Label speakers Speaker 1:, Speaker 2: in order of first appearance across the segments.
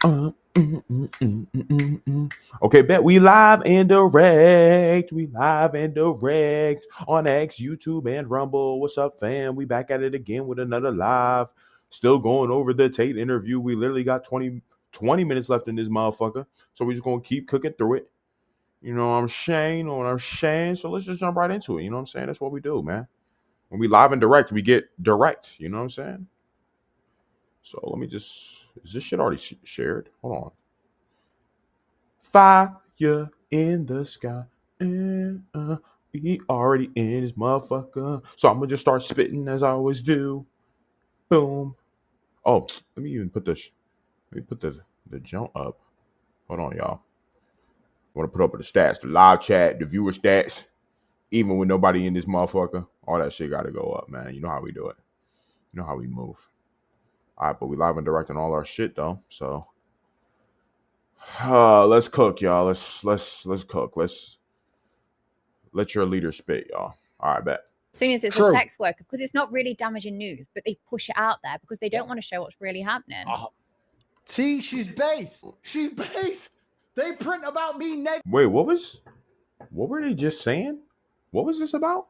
Speaker 1: Okay, bet we live and direct. We live and direct on X, YouTube, and Rumble. What's up, fam? We back at it again with another live. Still going over the Tate interview. We literally got 20 minutes left in this motherfucker. So we're just gonna keep cooking through it. You know what I'm saying? So let's just jump right into it. You know what I'm saying? That's what we do, man. When we live and direct, we get direct. You know what I'm saying? So let me just. Is this shit already shared? Hold on. Fire in the sky. And, we already in this motherfucker. So I'm gonna just start spitting as I always do. Boom. Oh, let me even put this. Let me put the jump up. Hold on, y'all. I want to put up the stats, the live chat, the viewer stats. Even with nobody in this motherfucker, all that shit got to go up, man. You know how we do it. You know how we move. All right, but we live and direct on all our shit though. So let's cook, y'all. Let's cook. Let's let your leader spit, y'all. All right, bet.
Speaker 2: As soon as it's a sex worker, because it's not really damaging news, but they push it out there because they don't want to show what's really happening.
Speaker 3: See, she's based. She's based. They print about me next.
Speaker 1: Wait, what were they just saying? What was this about?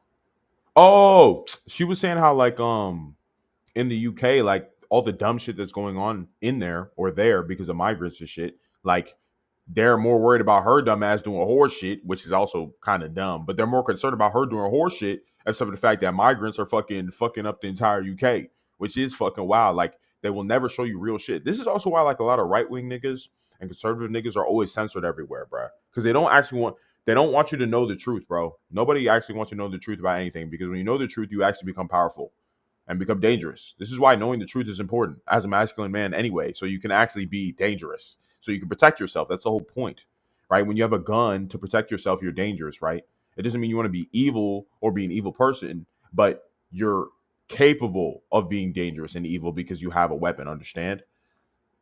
Speaker 1: Oh, she was saying how like in the UK, like all the dumb shit that's going on in there or there because of migrants and shit, like they're more worried about her dumb ass doing horse shit, which is also kind of dumb, but they're more concerned about her doing horse shit, except for the fact that migrants are fucking up the entire UK, which is fucking wild. Like they will never show you real shit. This is also why like a lot of right wing niggas and conservative niggas are always censored everywhere, bro, because they don't want you to know the truth, bro. Nobody actually wants you to know the truth about anything, because when you know the truth, you actually become powerful and become dangerous. This is why knowing the truth is important as a masculine man anyway, so you can actually be dangerous, so you can protect yourself. That's the whole point, right? When you have a gun to protect yourself, you're dangerous, right? It doesn't mean you want to be evil or be an evil person, but you're capable of being dangerous and evil because you have a weapon, understand?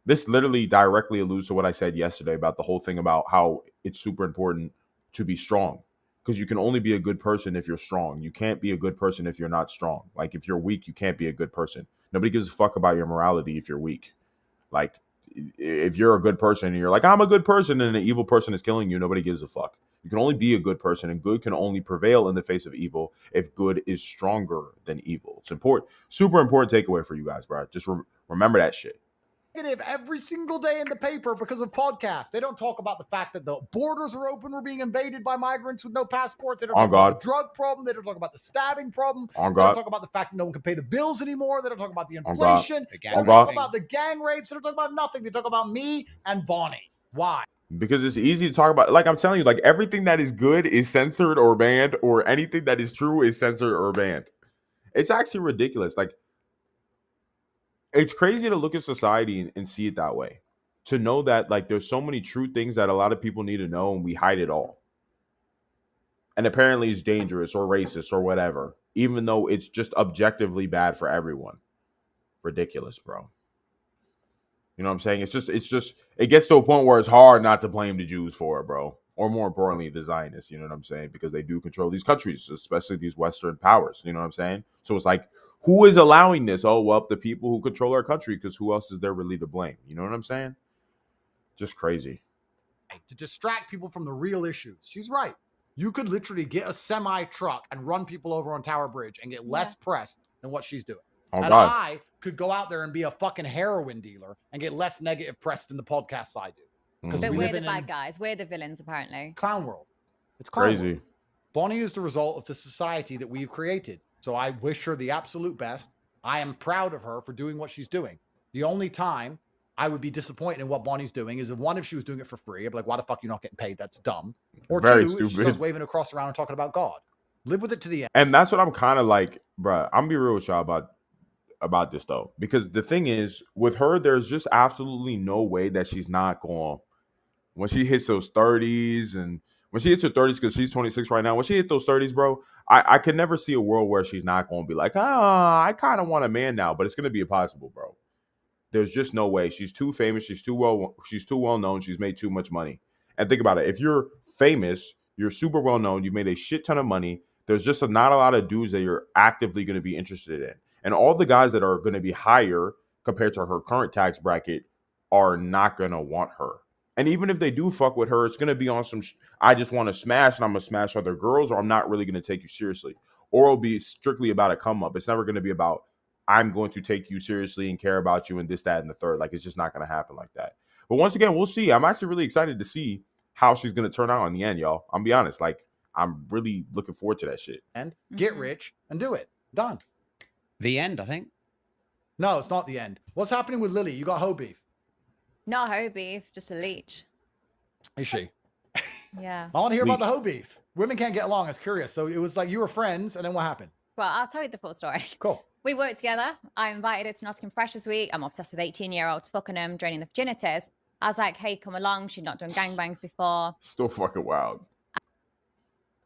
Speaker 1: This literally directly alludes to what I said yesterday about the whole thing about how it's super important to be strong, because you can only be a good person if you're strong. You can't be a good person if you're not strong. Like if you're weak, you can't be a good person. Nobody gives a fuck about your morality if you're weak. Like if you're a good person and you're like, I'm a good person, and an evil person is killing you, nobody gives a fuck. You can only be a good person, and good can only prevail in the face of evil if good is stronger than evil. It's important, super important takeaway for you guys, bro. Just remember that shit.
Speaker 3: Every single day in the paper because of podcasts. They don't talk about the fact that the borders are open. We're being invaded by migrants with no passports. They don't talk about the drug problem. They don't talk about the stabbing problem. They don't talk about the fact that no one can pay the bills anymore. They don't talk about the inflation. They don't talk about the gang rapes. They don't talk about nothing. They talk about me and Bonnie. Why?
Speaker 1: Because it's easy to talk about. Like I'm telling you, like everything that is good is censored or banned, or anything that is true is censored or banned. It's actually ridiculous. Like it's crazy to look at society and see it that way. To know that like there's so many true things that a lot of people need to know, and we hide it all. And apparently it's dangerous or racist or whatever, even though it's just objectively bad for everyone. Ridiculous, bro. You know what I'm saying? It's just it gets to a point where it's hard not to blame the Jews for it, bro. Or more importantly, the Zionists, you know what I'm saying? Because they do control these countries, especially these Western powers, you know what I'm saying? So it's like, who is allowing this? Oh, well, the people who control our country, because who else is there really to blame? You know what I'm saying? Just crazy.
Speaker 3: To distract people from the real issues. She's right. You could literally get a semi-truck and run people over on Tower Bridge and get less press than what she's doing.
Speaker 1: Oh,
Speaker 3: and
Speaker 1: God.
Speaker 3: I could go out there and be a fucking heroin dealer and get less negative press than the podcasts I do.
Speaker 2: Because we're the bad guys. We're the villains, apparently.
Speaker 3: Clown world. It's clown
Speaker 1: Crazy.
Speaker 3: world. Bonnie is the result of the society that we've created. So I wish her the absolute best. I am proud of her for doing what she's doing. The only time I would be disappointed in what Bonnie's doing is if she was doing it for free, I'd be like, why the fuck are you not getting paid? That's dumb. Or
Speaker 1: Very
Speaker 3: two,
Speaker 1: stupid.
Speaker 3: if she starts waving across around and talking about God. Live with it to the end.
Speaker 1: And that's what I'm kind of like, bro. I'm gonna be real with y'all about this though, because the thing is with her, there's just absolutely no way that she's not going, when she hits those 30s, and when she hits her 30s, because she's 26 right now, when she hit those 30s, bro, I could never see a world where she's not going to be like, I kind of want a man now, but it's going to be impossible, bro. There's just no way. She's too famous. She's too well known. She's made too much money. And think about it. If you're famous, you're super well known, you've made a shit ton of money, there's just not a lot of dudes that you're actively going to be interested in. And all the guys that are going to be higher compared to her current tax bracket are not gonna want her. And even if they do fuck with her, it's gonna be on some I just want to smash and I'm gonna smash other girls, or I'm not really gonna take you seriously. Or it'll be strictly about a come up. It's never gonna be about I'm going to take you seriously and care about you and this, that, and the third. Like, it's just not gonna happen like that. But once again, we'll see. I'm actually really excited to see how she's gonna turn out in the end, y'all. I'm be honest, like I'm really looking forward to that shit.
Speaker 3: And get rich and do it. Done.
Speaker 4: The end, I think.
Speaker 3: No, it's not the end. What's happening with Lily? You got hoe beef.
Speaker 2: Not hoe beef, just a leech.
Speaker 3: Is she?
Speaker 2: Yeah.
Speaker 3: I want to hear about
Speaker 1: Leech.
Speaker 3: the hoe beef. Women can't get along. I was curious. So it was like you were friends, and then what happened?
Speaker 2: Well, I'll tell you the full story.
Speaker 3: Cool.
Speaker 2: We worked together. I invited her to Nottingham Freshers Week. I'm obsessed with 18-year-olds, fucking them, draining the virginities. I was like, hey, come along. She'd not done gangbangs before.
Speaker 1: Still fucking wild.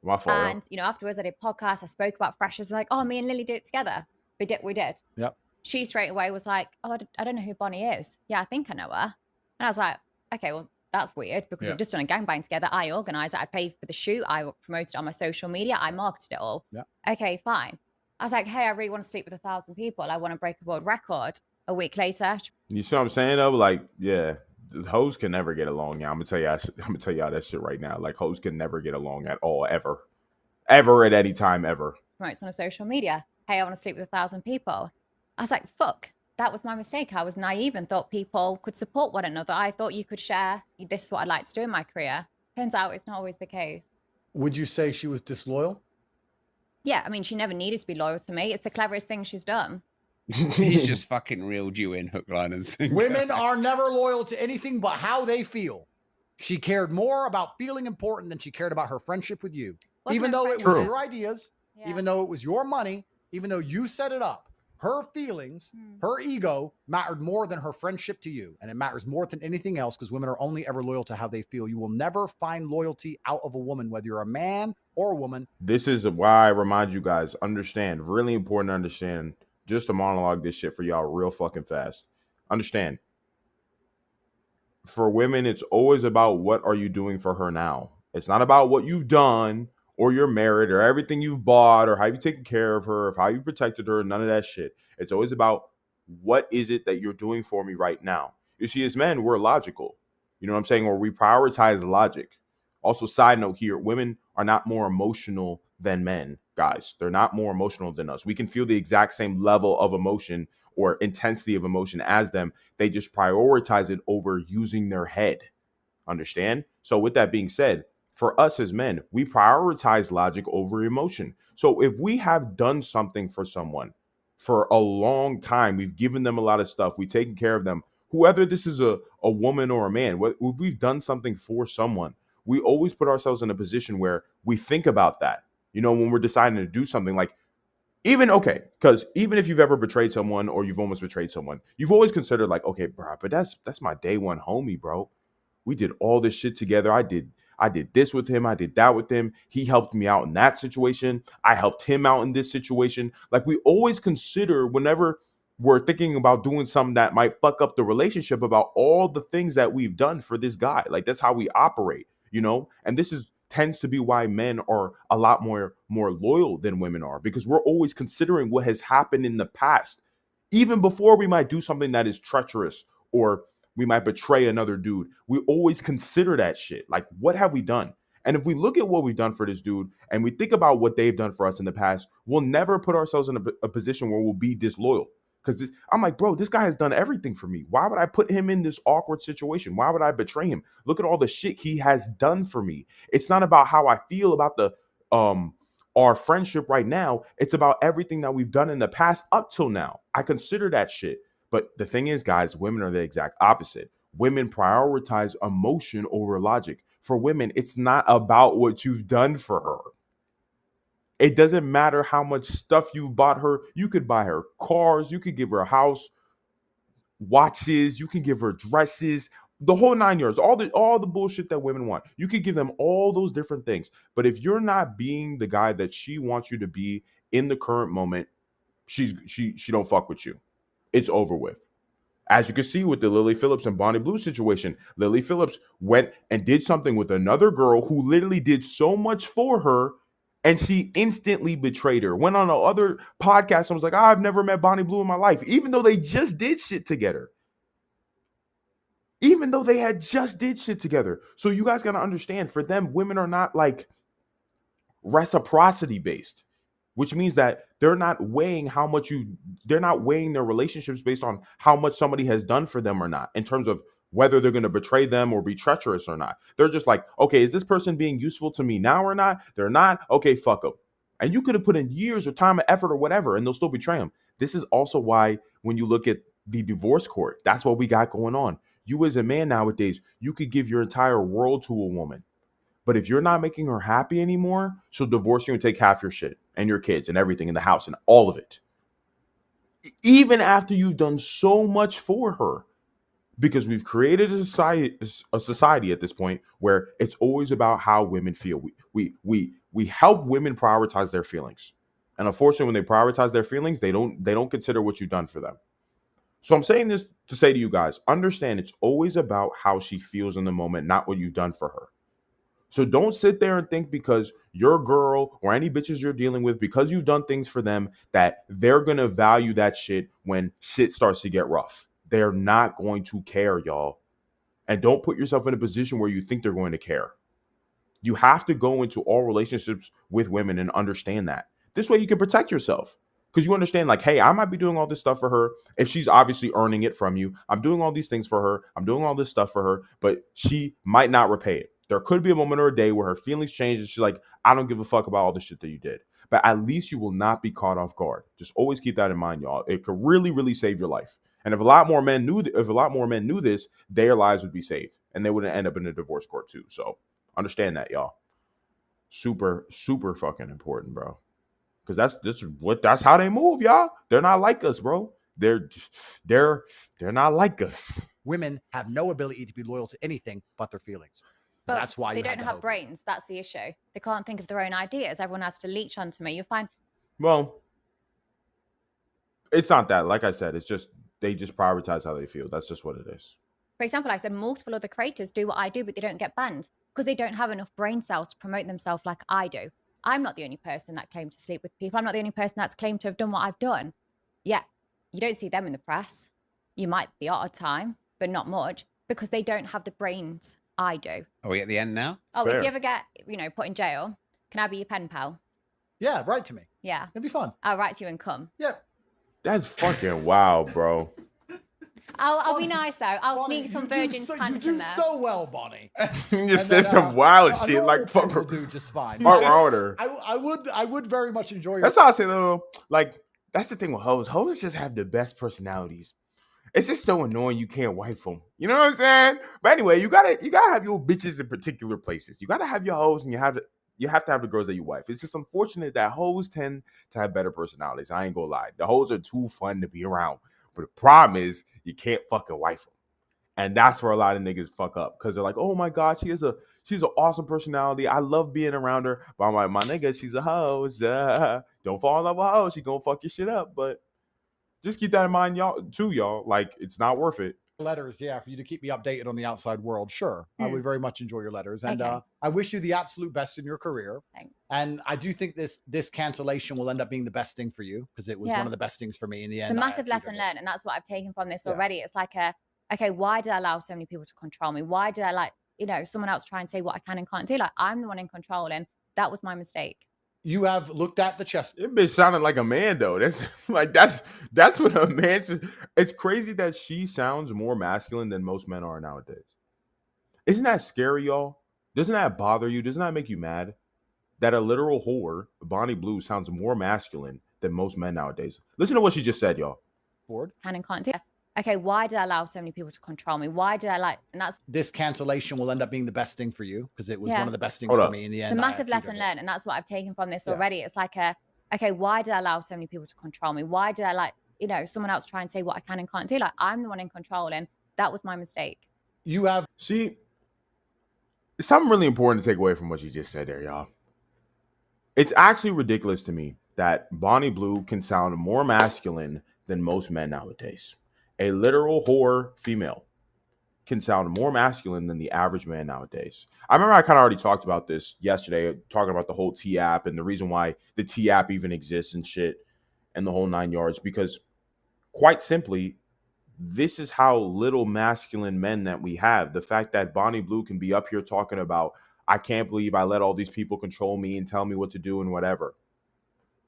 Speaker 1: My fault.
Speaker 2: And, you know, afterwards I did podcasts. I spoke about freshers. Like, oh, me and Lily did it together. We did.
Speaker 3: Yep.
Speaker 2: She straight away was like, oh, I don't know who Bonnie is. Yeah, I think I know her. And I was like, okay, well, that's weird because we've just done a gangbang together. I organised it. I paid for the shoot. I promoted it on my social media. I marketed it all.
Speaker 3: Yeah.
Speaker 2: Okay, fine. I was like, hey, I really want to sleep with 1,000 people. I want to break a world record. A week later.
Speaker 1: You see what I'm saying though? Like, yeah, hoes can never get along. Yeah, I'm gonna tell y'all that shit right now. Like, hoes can never get along at all, ever at any time, ever.
Speaker 2: Promotes on a social media. Hey, I want to sleep with 1,000 people. I was like, fuck, that was my mistake. I was naive and thought people could support one another. I thought you could share, this is what I'd like to do in my career. Turns out it's not always the case.
Speaker 3: Would you say she was disloyal?
Speaker 2: Yeah, I mean, she never needed to be loyal to me. It's the cleverest thing she's done.
Speaker 4: He's just fucking reeled you in hook, line, and sinker.
Speaker 3: Women are never loyal to anything but how they feel. She cared more about feeling important than she cared about her friendship with you.
Speaker 2: Wasn't
Speaker 3: Even
Speaker 2: a
Speaker 3: though it
Speaker 2: friendship.
Speaker 3: was
Speaker 1: True.
Speaker 3: your ideas,
Speaker 2: Yeah.
Speaker 3: even though it was your money, even though you set it up, her feelings, her ego mattered more than her friendship to you. And it matters more than anything else because women are only ever loyal to how they feel. You will never find loyalty out of a woman, whether you're a man or a woman.
Speaker 1: This is why I remind you guys, understand, really important to understand, just to monologue this shit for y'all real fucking fast. Understand, for women, it's always about what are you doing for her now. It's not about what you've done or you're married or everything you've bought or how you taken care of her, or how you protected her, none of that shit. It's always about what is it that you're doing for me right now. You see, as men, we're logical. You know what I'm saying? Or we prioritize logic. Also, side note here, women are not more emotional than men, guys. They're not more emotional than us. We can feel the exact same level of emotion or intensity of emotion as them. They just prioritize it over using their head. Understand? So with that being said, for us as men, we prioritize logic over emotion. So if we have done something for someone for a long time, we've given them a lot of stuff, we've taken care of them, whether this is a woman or a man, if we've done something for someone, we always put ourselves in a position where we think about that. You know, when we're deciding to do something, like, because even if you've ever betrayed someone or you've almost betrayed someone, you've always considered like, okay, bro, but that's my day one homie, bro. We did all this shit together. I did this with him. I did that with him. He helped me out in that situation. I helped him out in this situation. Like, we always consider, whenever we're thinking about doing something that might fuck up the relationship, about all the things that we've done for this guy. Like, that's how we operate, you know? And this tends to be why men are a lot more loyal than women are, because we're always considering what has happened in the past, even before we might do something that is treacherous or we might betray another dude. We always consider that shit. Like, what have we done? And if we look at what we've done for this dude and we think about what they've done for us in the past, we'll never put ourselves in a position where we'll be disloyal. Because I'm like, bro, this guy has done everything for me. Why would I put him in this awkward situation? Why would I betray him? Look at all the shit he has done for me. It's not about how I feel about our friendship right now. It's about everything that we've done in the past up till now. I consider that shit. But the thing is, guys, women are the exact opposite. Women prioritize emotion over logic. For women, it's not about what you've done for her. It doesn't matter how much stuff you bought her. You could buy her cars. You could give her a house, watches. You can give her dresses, the whole 9 years, all the bullshit that women want. You could give them all those different things. But if you're not being the guy that she wants you to be in the current moment, she don't fuck with you. It's over with. As you can see with the Lily Phillips and Bonnie Blue situation, Lily Phillips went and did something with another girl who literally did so much for her, and she instantly betrayed her. Went on another podcast and was like, I've never met Bonnie Blue in my life, even though they just did shit together. even though they had just did shit together. So you guys got to understand, for them, women are not like reciprocity based, which means that they're not weighing they're not weighing their relationships based on how much somebody has done for them or not, in terms of whether they're going to betray them or be treacherous or not. They're just like, okay, is this person being useful to me now or not? They're not. Okay, fuck them. And you could have put in years or time and effort or whatever, and they'll still betray them. This is also why when you look at the divorce court, that's what we got going on. You as a man nowadays, you could give your entire world to a woman. But if you're not making her happy anymore, she'll divorce you and take half your shit and your kids and everything in the house and all of it. Even after you've done so much for her. Because we've created a society at this point where it's always about how women feel. We help women prioritize their feelings. And unfortunately, when they prioritize their feelings, they don't consider what you've done for them. So I'm saying this to say to you guys, understand it's always about how she feels in the moment, not what you've done for her. So don't sit there and think because your girl or any bitches you're dealing with, because you've done things for them, that they're going to value that shit when shit starts to get rough. They're not going to care, y'all. And don't put yourself in a position where you think they're going to care. You have to go into all relationships with women and understand that. This way you can protect yourself. Because you understand, like, hey, I might be doing all this stuff for her. If she's obviously earning it from you, I'm doing all these things for her. I'm doing all this stuff for her, but she might not repay it. There could be a moment or a day where her feelings change and she's like, I don't give a fuck about all the shit that you did. But at least you will not be caught off guard. Just always keep that in mind, y'all. It could really, really save your life. And if a lot more men knew this, their lives would be saved and they wouldn't end up in a divorce court too. So understand that, y'all. Super, super fucking important, bro. Because that's how they move, y'all. They're not like us, bro. They're not like us.
Speaker 3: Women have no ability to be loyal to anything but their feelings.
Speaker 2: But
Speaker 3: that's why
Speaker 2: they don't have brains. That's the issue. They can't think of their own ideas. Everyone has to leech onto me. You'll find.
Speaker 1: Well, it's not that. Like I said, it's just they just prioritize how they feel. That's just what it is.
Speaker 2: For example, I said multiple other creators do what I do, but they don't get banned because they don't have enough brain cells to promote themselves like I do. I'm not the only person that claimed to sleep with people. I'm not the only person that's claimed to have done what I've done. Yeah, you don't see them in the press. You might the odd time, but not much because they don't have the brains I do.
Speaker 4: Are we at the end now?
Speaker 2: Oh,
Speaker 1: Fair.
Speaker 2: if you ever get, put in jail, can I be your pen pal?
Speaker 3: Yeah, write to me.
Speaker 2: Yeah.
Speaker 3: It'd be fun.
Speaker 2: I'll write to you and come.
Speaker 3: Yeah.
Speaker 1: That's fucking wild, bro.
Speaker 2: I'll be nice though. I'll
Speaker 3: Bonnie,
Speaker 2: sneak some
Speaker 3: you
Speaker 2: virgin
Speaker 3: do
Speaker 2: pants
Speaker 3: you
Speaker 2: in
Speaker 3: do
Speaker 2: there.
Speaker 3: so well, Bonnie.
Speaker 1: You just said some wild shit like fuck
Speaker 3: will do just fine.
Speaker 1: Fuck order.
Speaker 3: I would very much enjoy your.
Speaker 1: That's how I say though. Like that's the thing with hoes. Hoes just have the best personalities. It's just so annoying you can't wife them. You know what I'm saying? But anyway, you gotta have your bitches in particular places. You gotta have your hoes, and you have to have the girls that you wife. It's just unfortunate that hoes tend to have better personalities. I ain't gonna lie. The hoes are too fun to be around. But the problem is you can't fucking wife them. And that's where a lot of niggas fuck up. Because they're like, oh my God, she's an awesome personality. I love being around her. But I'm like, my nigga, she's a hoe. Don't fall in love with a hoe. She gonna fuck your shit up. But just keep that in mind, y'all. Like, it's not worth it.
Speaker 3: Letters, yeah, for you to keep me updated on the outside world. Sure. I would very much enjoy your letters. And
Speaker 2: Okay.
Speaker 3: I wish you the absolute best in your career.
Speaker 2: Thanks.
Speaker 3: And I do think this cancellation will end up being the best thing for you because it was one of the best things for me in the end.
Speaker 2: It's a massive lesson learned, and that's what I've taken from this already. It's like okay, why did I allow so many people to control me? Why did I let, someone else try and say what I can and can't do? Like, I'm the one in control, and that was my mistake.
Speaker 3: You have looked at the chess.
Speaker 1: It bitch sounding like a man though. That's like that's what a man should. It's crazy that she sounds more masculine than most men are nowadays. Isn't that scary, y'all? Doesn't that bother you? Doesn't that make you mad? That a literal whore, Bonnie Blue, sounds more masculine than most men nowadays. Listen to what she just said, y'all.
Speaker 3: Board.
Speaker 2: Can and can't do. Okay, why did I allow so many people to control me? Why did I and that's
Speaker 3: This cancellation will end up being the best thing for you because it was one of the best things
Speaker 1: Hold
Speaker 3: for
Speaker 1: up.
Speaker 3: me in the
Speaker 2: it's
Speaker 3: end.
Speaker 2: a massive lesson learned, and that's what I've taken from this already. It's like okay, why did I allow so many people to control me? Why did I someone else try and say what I can and can't do? Like, I'm the one in control, and that was my mistake.
Speaker 3: You have
Speaker 1: See, it's something really important to take away from what you just said there, y'all. It's actually ridiculous to me that Bonnie Blue can sound more masculine than most men nowadays. A literal whore female can sound more masculine than the average man nowadays. I remember I kind of already talked about this yesterday, talking about the whole T app and the reason why the T app even exists and shit and the whole 9 yards, because quite simply, this is how little masculine men that we have. The fact that Bonnie Blue can be up here talking about, I can't believe I let all these people control me and tell me what to do and whatever,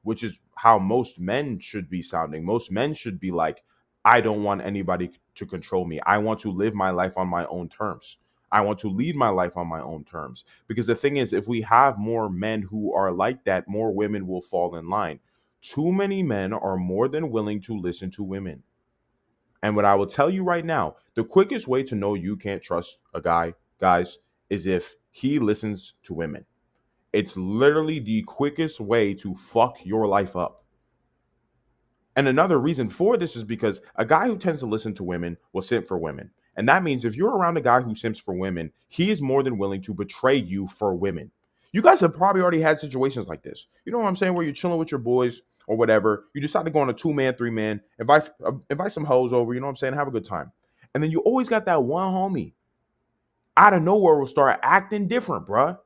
Speaker 1: which is how most men should be sounding. Most men should be like, I don't want anybody to control me. I want to live my life on my own terms. I want to lead my life on my own terms. Because the thing is, if we have more men who are like that, more women will fall in line. Too many men are more than willing to listen to women. And what I will tell you right now, the quickest way to know you can't trust a guy, guys, is if he listens to women. It's literally the quickest way to fuck your life up. And another reason for this is because a guy who tends to listen to women will simp for women. And that means if you're around a guy who simps for women, he is more than willing to betray you for women. You guys have probably already had situations like this. You know what I'm saying? Where you're chilling with your boys or whatever. You decide to go on a 2-man, 3-man, invite some hoes over, you know what I'm saying? Have a good time. And then you always got that one homie out of nowhere will start acting different, bruh.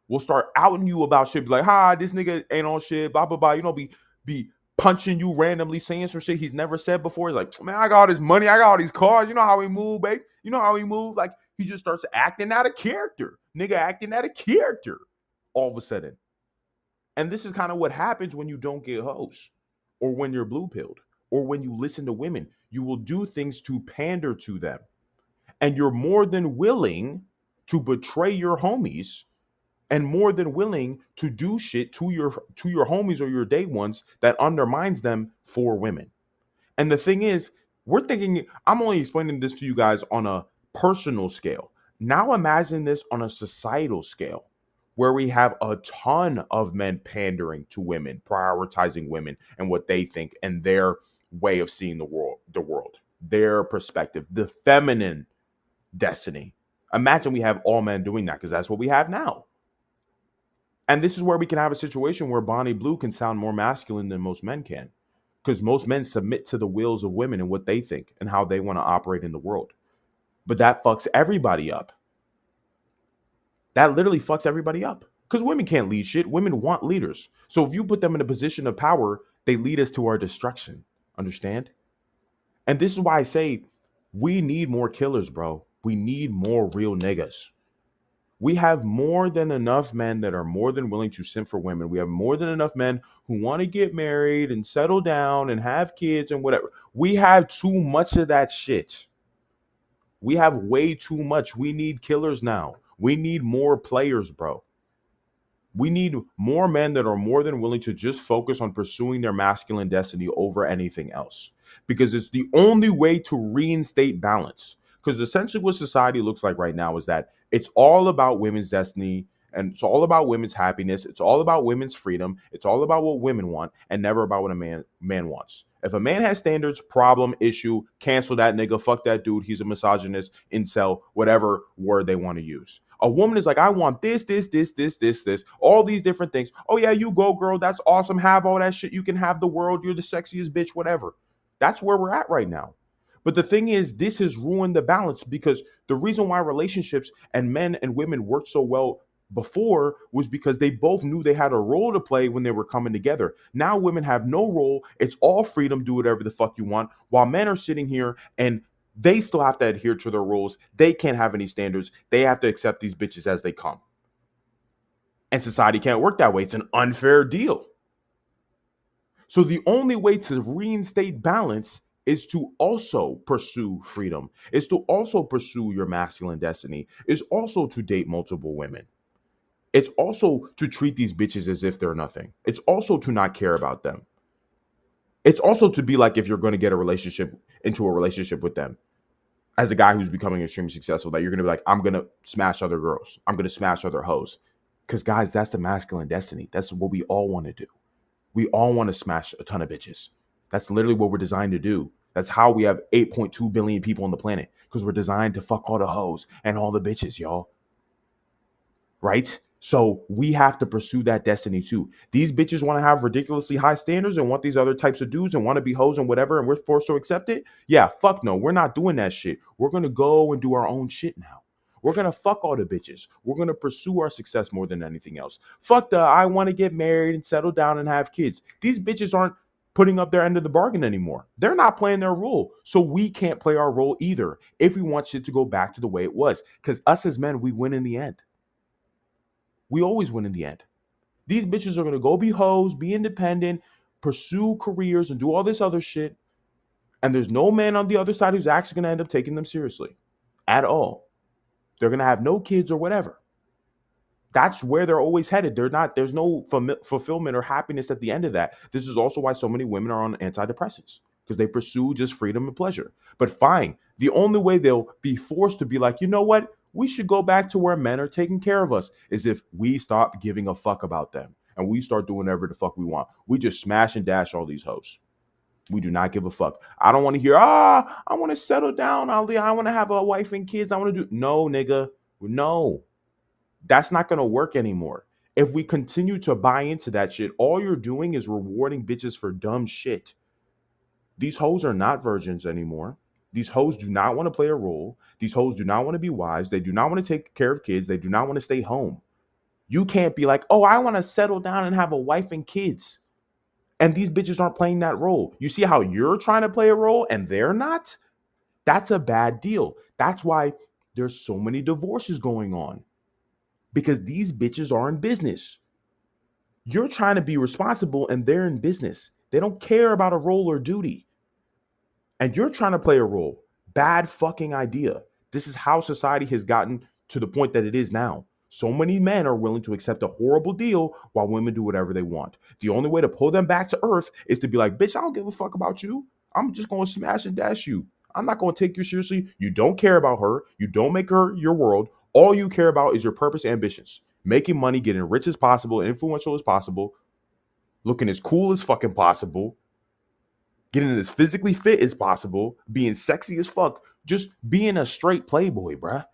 Speaker 1: Will start outing you about shit. Be like, hi, this nigga ain't on shit, blah, blah, blah. You know, be punching you randomly, saying some shit he's never said before. He's like, man, I got all this money. I got all these cars. You know how he move, babe? You know how he move? Like, he just starts acting out of character. Nigga acting out of character all of a sudden. And this is kind of what happens when you don't get hoes or when you're blue-pilled or when you listen to women. You will do things to pander to them. And you're more than willing to betray your homies and more than willing to do shit to your homies or your day ones that undermines them for women. And the thing is, we're thinking, I'm only explaining this to you guys on a personal scale. Now imagine this on a societal scale where we have a ton of men pandering to women, prioritizing women and what they think and their way of seeing the world, their perspective, the feminine destiny. Imagine we have all men doing that because that's what we have now. And this is where we can have a situation where Bonnie Blue can sound more masculine than most men can. Because most men submit to the wills of women and what they think and how they want to operate in the world. But that fucks everybody up. That literally fucks everybody up. Because women can't lead shit. Women want leaders. So if you put them in a position of power, they lead us to our destruction. Understand? And this is why I say we need more killers, bro. We need more real niggas. We have more than enough men that are more than willing to simp for women. We have more than enough men who want to get married and settle down and have kids and whatever. We have too much of that shit. We have way too much. We need killers now. We need more players, bro. We need more men that are more than willing to just focus on pursuing their masculine destiny over anything else. Because it's the only way to reinstate balance. Because essentially what society looks like right now is that it's all about women's destiny and it's all about women's happiness. It's all about women's freedom. It's all about what women want and never about what a man wants. If a man has standards, problem, issue, cancel that nigga, fuck that dude. He's a misogynist, incel, whatever word they want to use. A woman is like, I want this, all these different things. Oh yeah, you go, girl. That's awesome. Have all that shit. You can have the world. You're the sexiest bitch, whatever. That's where we're at right now. But the thing is, this has ruined the balance because the reason why relationships and men and women worked so well before was because they both knew they had a role to play when they were coming together. Now women have no role. It's all freedom. Do whatever the fuck you want. While men are sitting here and they still have to adhere to their rules. They can't have any standards. They have to accept these bitches as they come. And society can't work that way. It's an unfair deal. So the only way to reinstate balance is to also pursue freedom, is to also pursue your masculine destiny, is also to date multiple women. It's also to treat these bitches as if they're nothing. It's also to not care about them. It's also to be like if you're going to get into a relationship with them as a guy who's becoming extremely successful, that you're going to be like, I'm going to smash other girls. I'm going to smash other hoes. Because guys, that's the masculine destiny. That's what we all want to do. We all want to smash a ton of bitches. That's literally what we're designed to do. That's how we have 8.2 billion people on the planet, because we're designed to fuck all the hoes and all the bitches, y'all. Right? So we have to pursue that destiny too. These bitches want to have ridiculously high standards and want these other types of dudes and want to be hoes and whatever, and we're forced to accept it. Yeah, fuck no. We're not doing that shit. We're going to go and do our own shit now. We're going to fuck all the bitches. We're going to pursue our success more than anything else. Fuck the I want to get married and settle down and have kids. These bitches aren't putting up their end of the bargain anymore. They're not playing their role. So we can't play our role either if we want shit to go back to the way it was. Because us as men, we win in the end. We always win in the end. These bitches are going to go be hoes, be independent, pursue careers, and do all this other shit. And there's no man on the other side who's actually going to end up taking them seriously at all. They're going to have no kids or whatever. That's where they're always headed. There's no fulfillment or happiness at the end of that. This is also why so many women are on antidepressants, because they pursue just freedom and pleasure. But fine, the only way they'll be forced to be like, you know what? We should go back to where men are taking care of us is if we stop giving a fuck about them and we start doing whatever the fuck we want. We just smash and dash all these hoes. We do not give a fuck. I don't want to hear, I want to settle down, Ali. I want to have a wife and kids. I want to do. No, nigga. No. That's not going to work anymore. If we continue to buy into that shit, all you're doing is rewarding bitches for dumb shit. These hoes are not virgins anymore. These hoes do not want to play a role. These hoes do not want to be wives. They do not want to take care of kids. They do not want to stay home. You can't be like, I want to settle down and have a wife and kids. And these bitches aren't playing that role. You see how you're trying to play a role and they're not? That's a bad deal. That's why there's so many divorces going on. Because these bitches are in business. You're trying to be responsible and they're in business. They don't care about a role or duty. And you're trying to play a role. Bad fucking idea. This is how society has gotten to the point that it is now. So many men are willing to accept a horrible deal while women do whatever they want. The only way to pull them back to earth is to be like, bitch, I don't give a fuck about you. I'm just going to smash and dash you. I'm not going to take you seriously. You don't care about her. You don't make her your world. All you care about is your purpose, ambitions, making money, getting rich as possible, influential as possible, looking as cool as fucking possible, getting as physically fit as possible, being sexy as fuck, just being a straight playboy, bruh.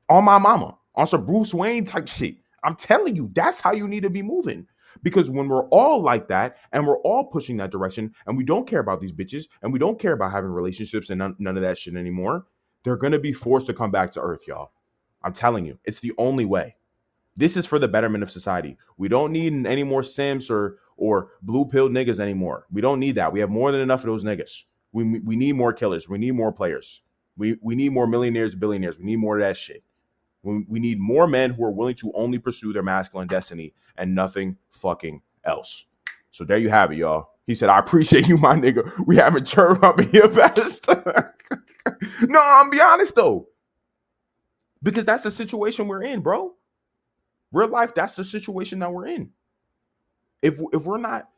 Speaker 1: On my mama, on some Bruce Wayne type shit. I'm telling you, that's how you need to be moving. Because when we're all like that and we're all pushing that direction and we don't care about these bitches and we don't care about having relationships and none of that shit anymore, they're going to be forced to come back to earth, y'all. I'm telling you, it's the only way. This is for the betterment of society. We don't need any more simps or blue pill niggas anymore. We don't need that. We have more than enough of those niggas. We need more killers. We need more players. We need more millionaires, billionaires. We need more of that shit. We need more men who are willing to only pursue their masculine destiny and nothing fucking else. So there you have it, y'all. He said, I appreciate you, my nigga. We haven't turned up here fast. No, I'm be honest though. Because that's the situation we're in, bro. Real life, that's the situation that we're in. If we're not,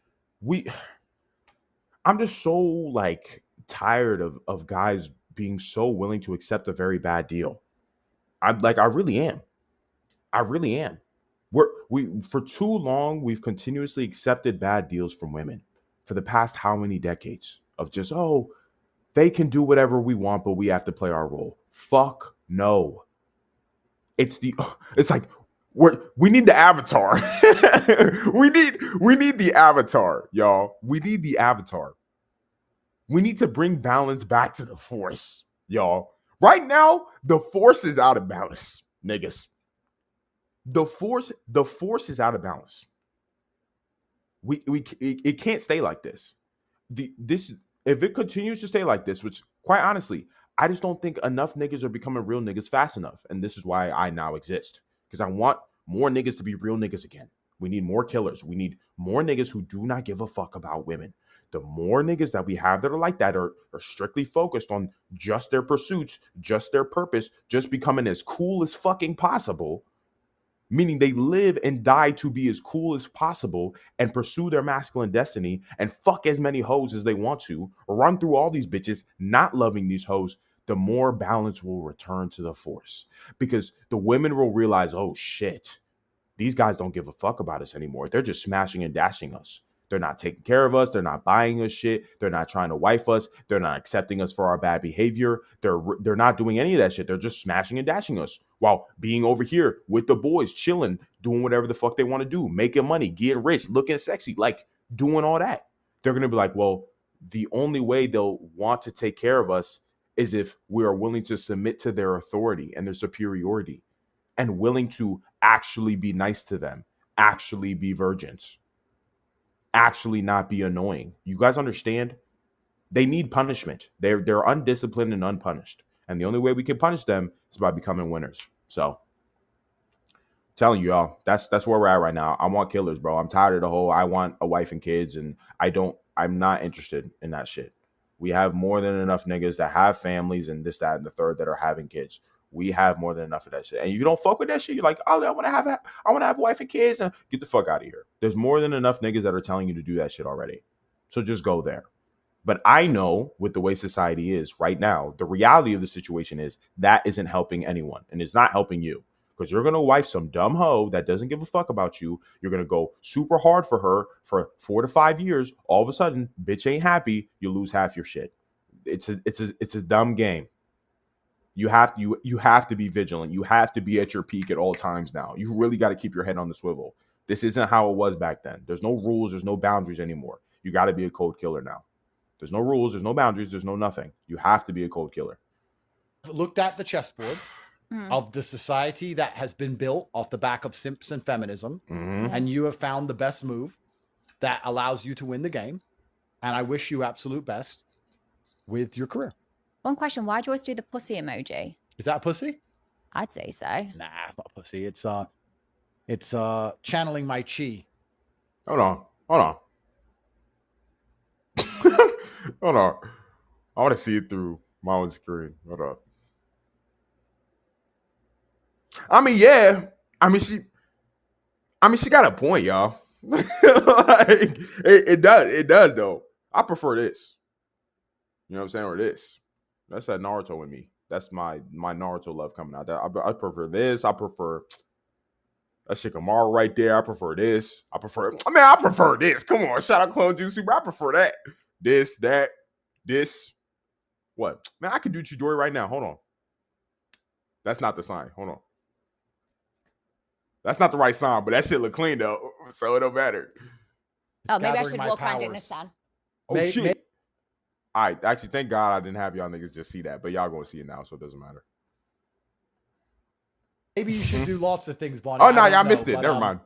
Speaker 1: I'm just so like tired of guys being so willing to accept a very bad deal. I really am. I really am. We for too long, we've continuously accepted bad deals from women for the past how many decades of just, they can do whatever we want, but we have to play our role. Fuck no. It's like we need the avatar. we need the avatar, y'all. We need the avatar. We need to bring balance back to the force, y'all. Right now, the force is out of balance, niggas. The force is out of balance. It can't stay like this. If it continues to stay like this, which quite honestly, I just don't think enough niggas are becoming real niggas fast enough. And this is why I now exist. Because I want more niggas to be real niggas again. We need more killers. We need more niggas who do not give a fuck about women. The more niggas that we have that are like that are strictly focused on just their pursuits, just their purpose, just becoming as cool as fucking possible. Meaning they live and die to be as cool as possible and pursue their masculine destiny and fuck as many hoes as they want to, run through all these bitches, not loving these hoes, the more balance will return to the force. Because the women will realize, oh shit, these guys don't give a fuck about us anymore. They're just smashing and dashing us. They're not taking care of us. They're not buying us shit. They're not trying to wife us. They're not accepting us for our bad behavior. They're not doing any of that shit. They're just smashing and dashing us while being over here with the boys, chilling, doing whatever the fuck they want to do, making money, getting rich, looking sexy, like doing all that. They're going to be like, well, the only way they'll want to take care of us is if we are willing to submit to their authority and their superiority and willing to actually be nice to them, actually be virgins. actually not be annoying. You guys understand? They need punishment. They're undisciplined and unpunished. And the only way we can punish them is by becoming winners. So telling you y'all, that's where we're at right now. I want killers, bro. I'm tired of the whole I want a wife and kids, and I'm not interested in that shit. We have more than enough niggas that have families and this, that, and the third that are having kids. We have more than enough of that shit. And you don't fuck with that shit. You're like, oh, I want to have a wife and kids, and get the fuck out of here. There's more than enough niggas that are telling you to do that shit already. So just go there. But I know with the way society is right now, the reality of the situation is that isn't helping anyone, and it's not helping you. Because you're going to wife some dumb hoe that doesn't give a fuck about you. You're going to go super hard for her for 4 to 5 years. All of a sudden, bitch ain't happy. You lose half your shit. It's a dumb game. You have to be vigilant. You have to be at your peak at all times now. You really got to keep your head on the swivel. This isn't how it was back then. There's no rules. There's no boundaries anymore. You got to be a cold killer now. There's no rules. There's no boundaries. There's no nothing. You have to be a cold killer.
Speaker 3: Looked at the chessboard of the society that has been built off the back of simps and feminism, and you have found the best move that allows you to win the game. And I wish you absolute best with your career.
Speaker 2: One question: why do you always do the pussy emoji?
Speaker 3: Is that pussy?
Speaker 2: I'd say so.
Speaker 3: Nah, it's not pussy. It's channeling my chi.
Speaker 1: Hold on. Hold on. I want to see it through my own screen. Hold on. I mean, yeah. She got a point, y'all. Like, it does though. I prefer this. You know what I'm saying? Or this. That's that Naruto in me. That's my Naruto love coming out. I prefer this. I prefer that Shikamaru right there. I prefer this. I prefer this. Come on. Shout out Clone Juicy, bro. I prefer that. This, that, this. What? Man, I can do Chidori right now. Hold on. That's not the sign. Hold on. That's not the right sign, but that shit look clean though, so it don't matter.
Speaker 2: Maybe I should walk around doing this then.
Speaker 1: Oh shit! All right, actually, thank God I didn't have y'all niggas just see that, but y'all gonna see it now, so it doesn't matter.
Speaker 3: Maybe you should do lots of things, Bonnie.
Speaker 1: Oh no, y'all missed it. Never mind.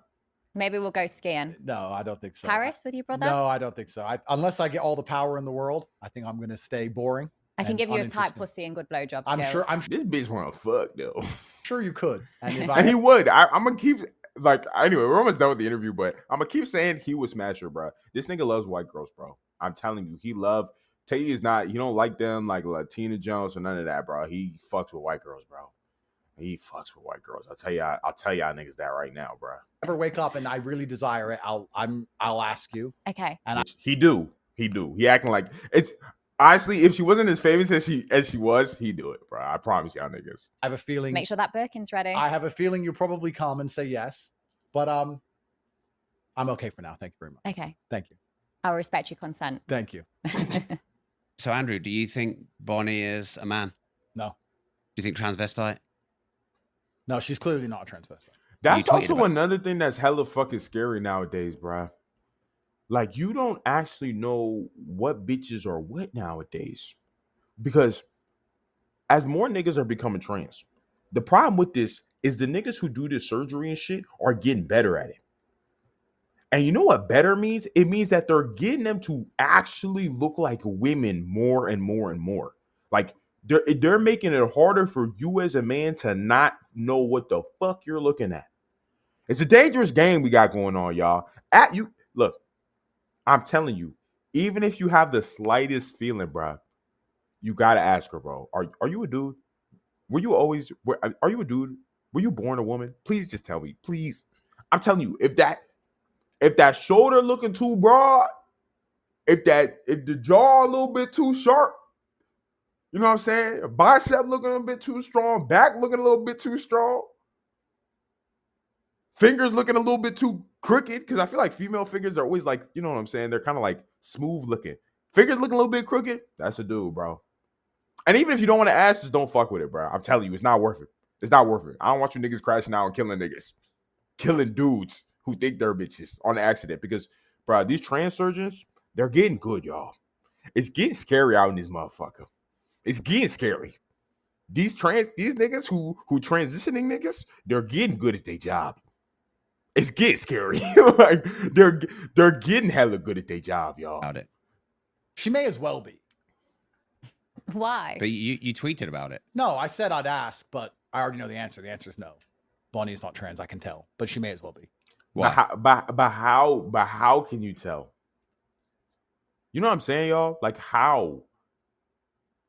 Speaker 2: Maybe we'll go skiing.
Speaker 3: No, I don't think so.
Speaker 2: Paris with your brother?
Speaker 3: No, I don't think so. Unless I get all the power in the world, I think I'm gonna stay boring.
Speaker 2: I can give you a tight pussy and good blowjob skills.
Speaker 3: I'm sure.
Speaker 1: This bitch wanna fuck though.
Speaker 3: Sure, you could.
Speaker 1: And he would. I'm gonna keep anyway. We're almost done with the interview, but I'm gonna keep saying he would smash her, bro. This nigga loves white girls, bro. I'm telling you, he Tate is not. He don't like them like Latina Jones or none of that, bro. He fucks with white girls, bro. He fucks with white girls. I'll tell y'all niggas that right now, bro.
Speaker 3: Ever wake up and I really desire it, I'll ask you.
Speaker 2: Okay.
Speaker 3: And
Speaker 1: he do. He acting like it's. Honestly, if she wasn't as famous as she was, he'd do it, bro. I promise y'all niggas.
Speaker 3: I have a feeling.
Speaker 2: Make sure that Birkin's ready.
Speaker 3: I have a feeling you'll probably come and say yes, but I'm okay for now. Thank you very much.
Speaker 2: Okay.
Speaker 3: Thank you.
Speaker 2: I'll respect your consent.
Speaker 3: Thank you.
Speaker 4: So, Andrew, do you think Bonnie is a man?
Speaker 3: No.
Speaker 4: Do you think transvestite?
Speaker 3: No, she's clearly not a transvestite.
Speaker 1: That's also another thing that's hella fucking scary nowadays, bro. Like, you don't actually know what bitches are what nowadays. Because as more niggas are becoming trans, the problem with this is the niggas who do this surgery and shit are getting better at it. And you know what better means? It means that they're getting them to actually look like women more and more and more. Like, they're making it harder for you as a man to not know what the fuck you're looking at. It's a dangerous game we got going on, y'all. Look, I'm telling you, even if you have the slightest feeling, bro, you gotta ask her, bro. Are you a dude? Are you a dude? Were you born a woman? Please just tell me, please. I'm telling you, if that shoulder looking too broad, if the jaw a little bit too sharp, you know what I'm saying? Bicep looking a bit too strong, back looking a little bit too strong, fingers looking a little bit too crooked, because I feel like female fingers are always like, you know what I'm saying? They're kind of like smooth looking. Fingers looking a little bit crooked, that's a dude, bro. And even if you don't want to ask, just don't fuck with it, bro. I'm telling you, it's not worth it. It's not worth it. I don't want you niggas crashing out and killing niggas. Killing dudes who think they're bitches on accident. Because, bro, these trans surgeons, they're getting good, y'all. It's getting scary out in this motherfucker. It's getting scary. These niggas who transitioning niggas, they're getting good at their job. It's getting scary. Like they're getting hella good at their job, y'all.
Speaker 4: About it.
Speaker 3: She may as well be.
Speaker 2: Why?
Speaker 4: But you tweeted about it.
Speaker 3: No, I said I'd ask, but I already know the answer. The answer is no. Bonnie is not trans. I can tell, but she may as well be.
Speaker 4: Why?
Speaker 1: But how can you tell? You know what I'm saying, y'all? Like how?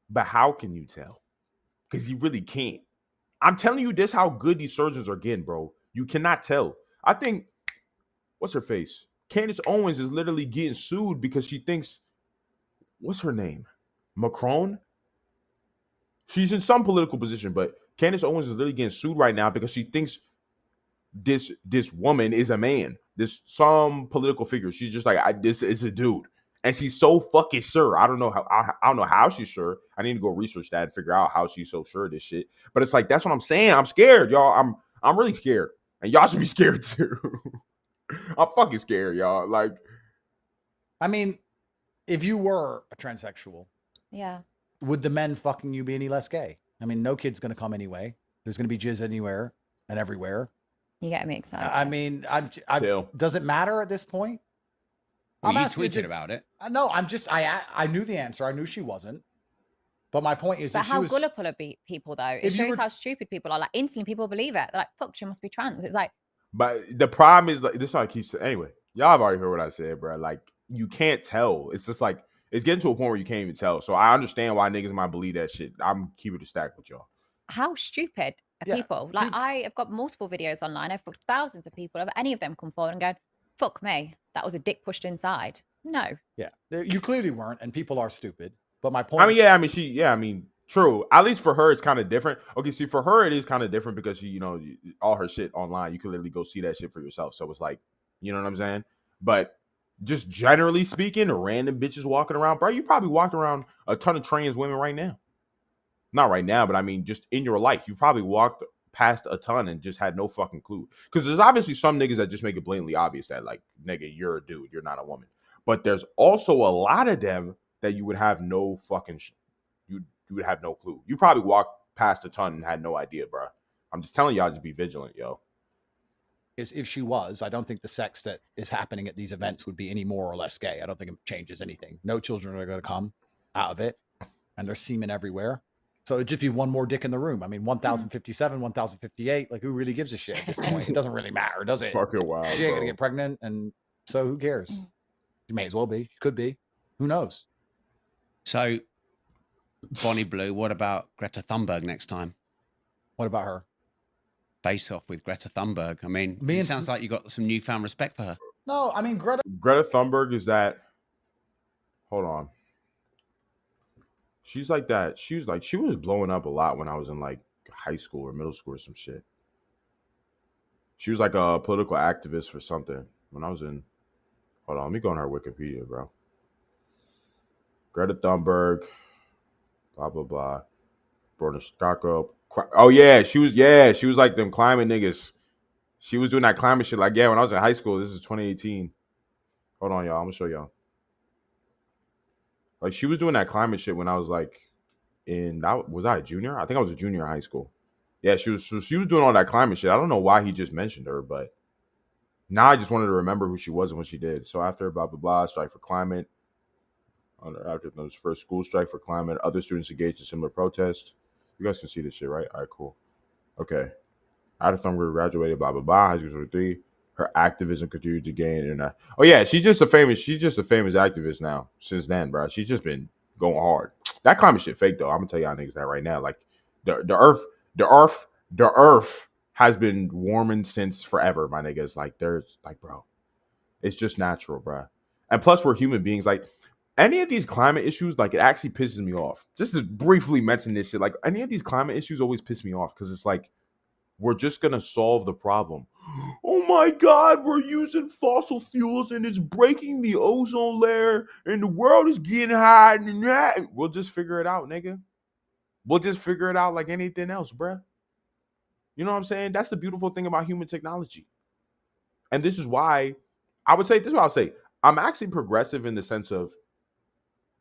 Speaker 1: But how can you tell? Because you really can't. I'm telling you this, how good these surgeons are getting, bro. You cannot tell. I think, what's her face? Candace Owens is literally getting sued because she thinks, what's her name? Macron? She's in some political position, but Candace Owens is literally getting sued right now because she thinks this woman is a man. Some political figure. She's just like, this is a dude. And she's so fucking sure. I don't know how she's sure. I need to go research that and figure out how she's so sure of this shit. But it's like, that's what I'm saying. I'm scared, y'all. I'm really scared. And y'all should be scared too. I'm fucking scared, y'all. Like,
Speaker 3: I mean, if you were a transsexual,
Speaker 2: Yeah.
Speaker 3: would the men fucking you be any less gay? I mean, no kid's going to come anyway. There's going to be jizz anywhere and everywhere.
Speaker 2: You get me excited.
Speaker 3: I mean,
Speaker 1: Chill.
Speaker 3: does it matter at this point?
Speaker 4: Well, you
Speaker 3: asking
Speaker 4: tweeted about it.
Speaker 3: No, I knew the answer. I knew she wasn't. But my point is,
Speaker 2: But
Speaker 3: that she
Speaker 2: how
Speaker 3: was,
Speaker 2: gullible are people though? It
Speaker 3: If you
Speaker 2: shows
Speaker 3: were-
Speaker 2: how stupid people are. Like instantly people believe it. They're like, fuck, she must be trans. It's like,
Speaker 1: but the problem is, like, this is what I keep saying. Anyway, y'all have already heard what I said, bro. Like, you can't tell. It's just like, it's getting to a point where you can't even tell. So I understand why niggas might believe that shit. I'm keeping it stacked with y'all.
Speaker 2: how stupid are
Speaker 3: Yeah.
Speaker 2: people? Like I have got multiple videos online. I've fucked thousands of people. Have any of them come forward and go, fuck me, that was a dick pushed inside? No.
Speaker 3: yeah, you clearly weren't, and people are stupid. But my point,
Speaker 1: I mean, true. At least for her, it's kind of different. Okay, see, for her, it is kind of different because she, all her shit online, you can literally go see that shit for yourself. So it's like, you know what I'm saying? But just generally speaking, random bitches walking around, bro, you probably walked around a ton of trans women right now. Not right now, but I mean, just in your life, you probably walked past a ton and just had no fucking clue. Because there's obviously some niggas that just make it blatantly obvious that, like, nigga, you're a dude, you're not a woman. But there's also a lot of them that you would have no fucking, you would have no clue. You probably walked past a ton and had no idea, bro. I'm just telling y'all, just be vigilant, yo.
Speaker 3: is if she was, I don't think the sex that is happening at these events would be any more or less gay. I don't think it changes anything. No children are going to come out of it, and there's semen everywhere. So it'd just be one more dick in the room. I mean, 1,057, 1,058. Like, who really gives a shit at this point? It doesn't really matter, does it?
Speaker 1: Fucking wild.
Speaker 3: She ain't
Speaker 1: bro.
Speaker 3: gonna get pregnant, and so who cares? She may as well be. She could be. Who knows?
Speaker 4: So, Bonnie Blue, what about Greta Thunberg next time?
Speaker 3: What about her?
Speaker 4: Face off with Greta Thunberg. I mean,
Speaker 3: Me
Speaker 4: it
Speaker 3: and-
Speaker 4: sounds like you got some newfound respect for her.
Speaker 3: No, I mean Greta.
Speaker 1: Greta Thunberg is that. Hold on. She's like that. She was blowing up a lot when I was in like high school or middle school or some shit. She was like a political activist for something when I was in. Hold on, let me go on her Wikipedia, bro. Greta Thunberg, blah blah blah. Born Chicago. Oh yeah, she was like them climate niggas. She was doing that climate shit. Like, yeah, when I was in high school, this is 2018. Hold on, y'all. I'm gonna show y'all. Like, she was doing that climate shit when I was like was I a junior? I think I was a junior in high school. Yeah, she was doing all that climate shit. I don't know why he just mentioned her, but now I just wanted to remember who she was and what she did. So after blah blah blah, strike for climate. After those first school strike for climate, other students engaged in similar protests. You guys can see this shit, right? All right, cool. Okay. After Thunberg graduated, blah blah blah, high school 23. Her activism continued to gain. And oh yeah, she's just a famous activist now. Since then, bro, she's just been going hard. That climate shit fake though. I'm gonna tell y'all niggas that right now. Like the earth has been warming since forever, my niggas. Like, there's like, bro, it's just natural, bro. And plus, we're human beings. Like, any of these climate issues, like, it actually pisses me off. Just to briefly mention this shit, like, any of these climate issues always piss me off because it's like, we're just gonna solve the problem. Oh my God, we're using fossil fuels and it's breaking the ozone layer and the world is getting hot and that. We'll just figure it out, nigga. We'll just figure it out like anything else, bruh. You know what I'm saying? That's the beautiful thing about human technology. And this is why I'll say. I'm actually progressive in the sense of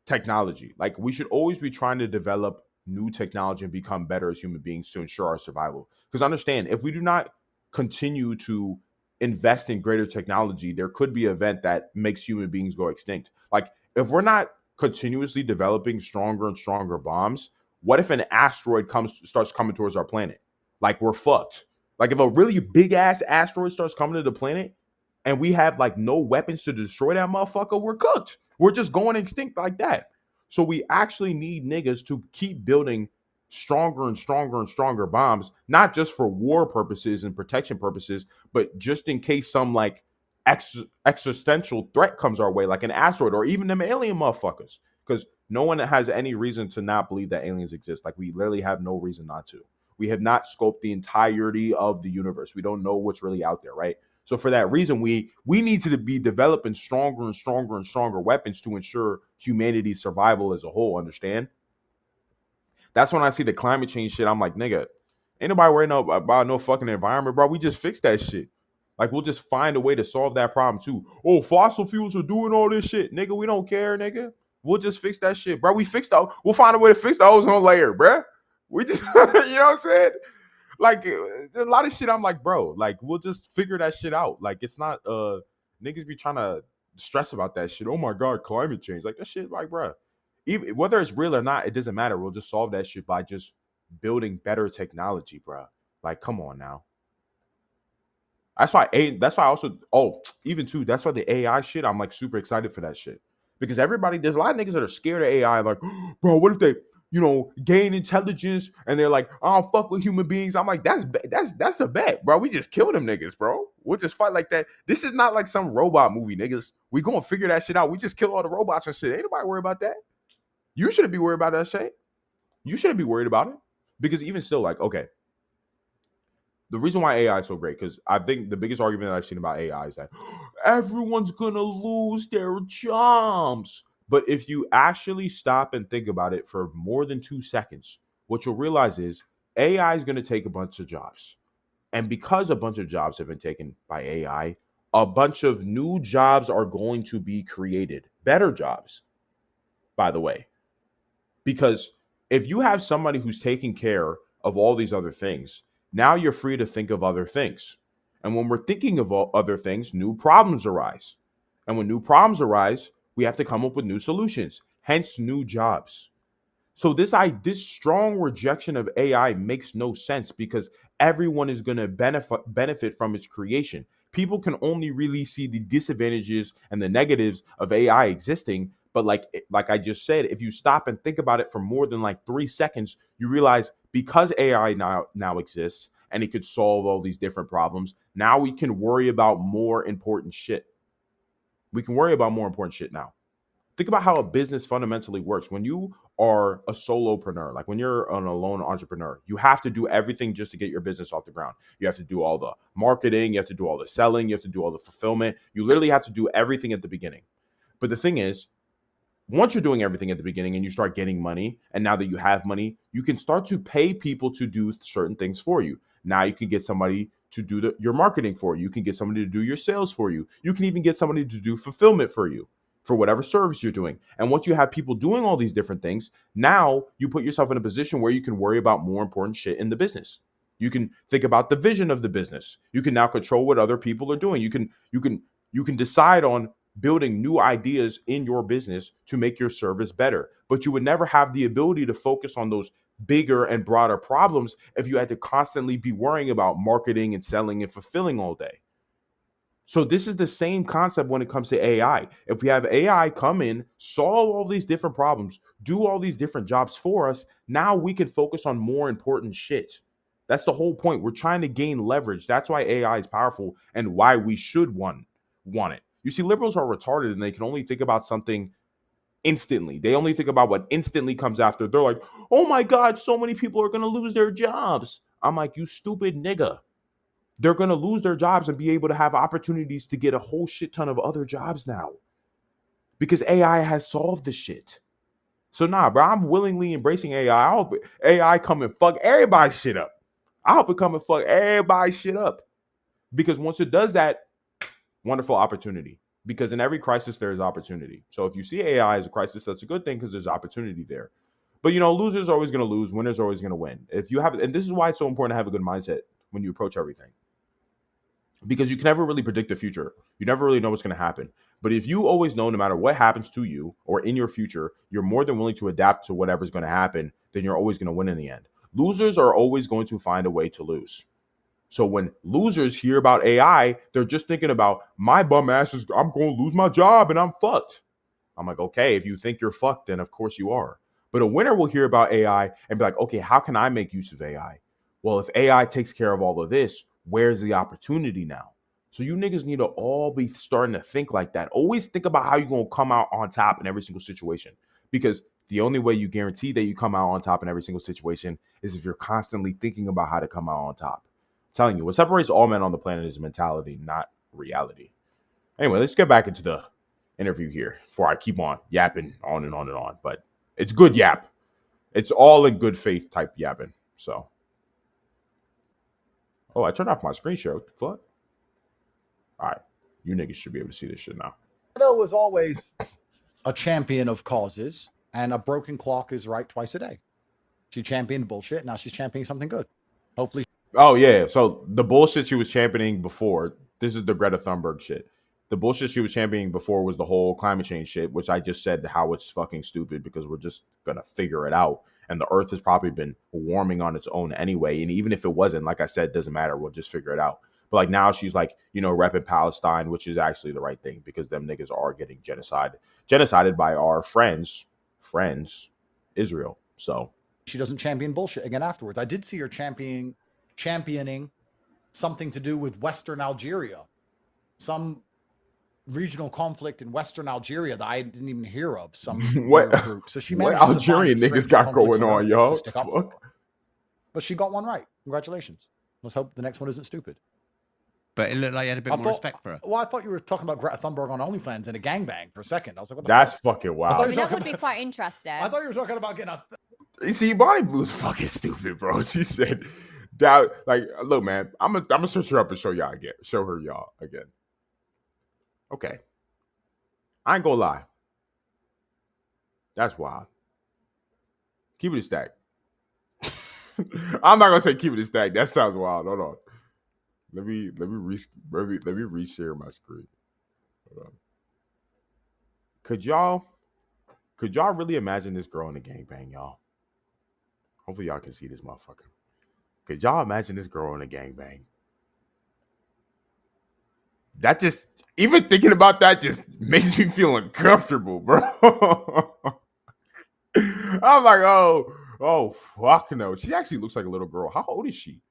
Speaker 1: technology. Like, we should always be trying to develop new technology and become better as human beings to ensure our survival. Because understand, if we do not continue to invest in greater technology, there could be an event that makes human beings go extinct. Like, if we're not continuously developing stronger and stronger bombs, what if an asteroid starts coming towards our planet? Like, we're fucked. Like, if a really big ass asteroid starts coming to the planet and we have like no weapons to destroy that motherfucker, we're cooked. We're just going extinct like that. So we actually need niggas to keep building stronger and stronger and stronger bombs, not just for war purposes and protection purposes, but just in case some like existential threat comes our way, like an asteroid or even them alien motherfuckers. Because no one has any reason to not believe that aliens exist. Like, we literally have no reason not to. We have not scoped the entirety of the universe. We don't know what's really out there, right? So for that reason, we need to be developing stronger and stronger and stronger weapons to ensure humanity's survival as a whole. Understand? That's when I see the climate change shit. I'm like, nigga, ain't nobody worrying about no fucking environment, bro. We just fix that shit. Like, we'll just find a way to solve that problem too. Oh, fossil fuels are doing all this shit, nigga. We don't care, nigga. We'll just fix that shit, bro. We'll find a way to fix the ozone layer, bro. We just, you know what I'm saying? Like, a lot of shit, I'm like, bro, like, we'll just figure that shit out. Like, it's not, niggas be trying to stress about that shit. Oh my God, climate change. Like, that shit, like, bro, even whether it's real or not, it doesn't matter. We'll just solve that shit by just building better technology, bro. Like, come on now. That's why even too, that's why the AI shit, I'm like super excited for that shit. Because there's a lot of niggas that are scared of AI, like, bro, what if they, gain intelligence and they're like, I don't fuck with human beings. I'm like, that's a bet, bro. We just kill them niggas, bro. We'll just fight like that. This is not like some robot movie, niggas. We gonna figure that shit out. We just kill all the robots and shit. Ain't nobody worried about that. You shouldn't be worried about that shit. You shouldn't be worried about it. Because even still, like, okay, the reason why AI is so great, because I think the biggest argument that I've seen about AI is that everyone's gonna lose their jobs. But if you actually stop and think about it for more than 2 seconds, what you'll realize is AI is gonna take a bunch of jobs. And because a bunch of jobs have been taken by AI, a bunch of new jobs are going to be created. Better jobs, by the way. Because if you have somebody who's taking care of all these other things, now you're free to think of other things. And when we're thinking of other things, new problems arise. And when new problems arise, we have to come up with new solutions, hence new jobs. So this strong rejection of AI makes no sense because everyone is going to benefit from its creation. People can only really see the disadvantages and the negatives of AI existing. But like I just said, if you stop and think about it for more than like 3 seconds, you realize because AI now exists and it could solve all these different problems, now we can worry about more important shit. We can worry about more important shit now. Think about how a business fundamentally works. When you are a solopreneur, like when you're an alone entrepreneur, you have to do everything just to get your business off the ground. You have to do all the marketing, you have to do all the selling, you have to do all the fulfillment. You literally have to do everything at the beginning. But the thing is, once you're doing everything at the beginning and you start getting money, and now that you have money, you can start to pay people to do certain things for you. Now you can get somebody to do your marketing for you. You can get somebody to do your sales for you. You can even get somebody to do fulfillment for you for whatever service you're doing. And once you have people doing all these different things, now you put yourself in a position where you can worry about more important shit in the business. You can think about the vision of the business. You can now control what other people are doing. You can decide on building new ideas in your business to make your service better. But you would never have the ability to focus on those bigger and broader problems if you had to constantly be worrying about marketing and selling and fulfilling all day. So this is the same concept when it comes to AI. If we have AI come in, solve all these different problems, do all these different jobs for us, now we can focus on more important shit. That's the whole point. We're trying to gain leverage. That's why AI is powerful and why we should want it. You see, liberals are retarded and they can only think about something instantly. They only think about what instantly comes after. They're like, oh my God, so many people are going to lose their jobs. I'm like, you stupid nigga. They're going to lose their jobs and be able to have opportunities to get a whole shit ton of other jobs now because AI has solved the shit. So nah, bro, I'm willingly embracing AI. I hope AI come and fuck everybody's shit up. I hope it come and fuck everybody's shit up because once it does that, wonderful opportunity. Because in every crisis, there is opportunity. So if you see AI as a crisis, that's a good thing because there's opportunity there. But losers are always going to lose. Winners are always going to win. And this is why it's so important to have a good mindset when you approach everything. because you can never really predict the future. You never really know what's going to happen. But if you always know, no matter what happens to you or in your future, you're more than willing to adapt to whatever's going to happen, then you're always going to win in the end. Losers are always going to find a way to lose. So when losers hear about AI, they're just thinking about my bum ass is, I'm going to lose my job and I'm fucked. I'm like, okay, if you think you're fucked, then of course you are. But a winner will hear about AI and be like, okay, how can I make use of AI? Well, if AI takes care of all of this, where's the opportunity now? So you niggas need to all be starting to think like that. Always think about how you're going to come out on top in every single situation. Because the only way you guarantee that you come out on top in every single situation is if you're constantly thinking about how to come out on top. I'm telling you, what separates all men on the planet is mentality, not reality. Anyway, let's get back into the interview here before I keep on yapping on and on and on. But it's good yap. It's all in good faith type yapping. So. Oh, I turned off my screen share. What the fuck? All right. You niggas should be able to see this shit now.
Speaker 3: Gretel was always a champion of causes, and a broken clock is right twice a day. She championed bullshit. Now she's championing something good. Hopefully.
Speaker 1: Oh, yeah. So the bullshit she was championing before, this is the Greta Thunberg shit. The bullshit she was championing before was the whole climate change shit, which I just said how it's fucking stupid because we're just going to figure it out. And the earth has probably been warming on its own anyway. And even if it wasn't, like I said, doesn't matter. We'll just figure it out. But like now she's like, repping Palestine, which is actually the right thing because them niggas are getting genocided by our friends, Israel. So
Speaker 3: she doesn't champion bullshit again afterwards. I did see her championing something to do with Western Algeria, some regional conflict in Western Algeria that I didn't even hear of. Some group. So she managed
Speaker 1: what Algerian niggas got going on, y'all?
Speaker 3: But she got one right. Congratulations. Let's hope the next one isn't stupid.
Speaker 4: But it looked like you had a bit more respect for her.
Speaker 3: Well, I thought you were talking about Greta Thunberg on OnlyFans and a gangbang for a second. I was like, what the
Speaker 1: that's
Speaker 3: fuck?
Speaker 1: fucking wild.
Speaker 2: I mean, that would be quite interesting.
Speaker 3: I thought you were talking about getting a...
Speaker 1: You see, Bonnie Blue's fucking stupid, bro. She said that, like, look, man, I'm gonna search her up and show her y'all again. Okay. I ain't gonna lie. That's wild. Keep it a stack. I'm not gonna say keep it a stack. That sounds wild. Hold on. Let me reshare my screen. Hold on. Could y'all really imagine this girl in a gangbang, y'all? Hopefully y'all can see this motherfucker. Could y'all imagine this girl in a gangbang? That just, even thinking about that just makes me feel uncomfortable, bro. I'm like, oh, fuck no. She actually looks like a little girl. How old is she?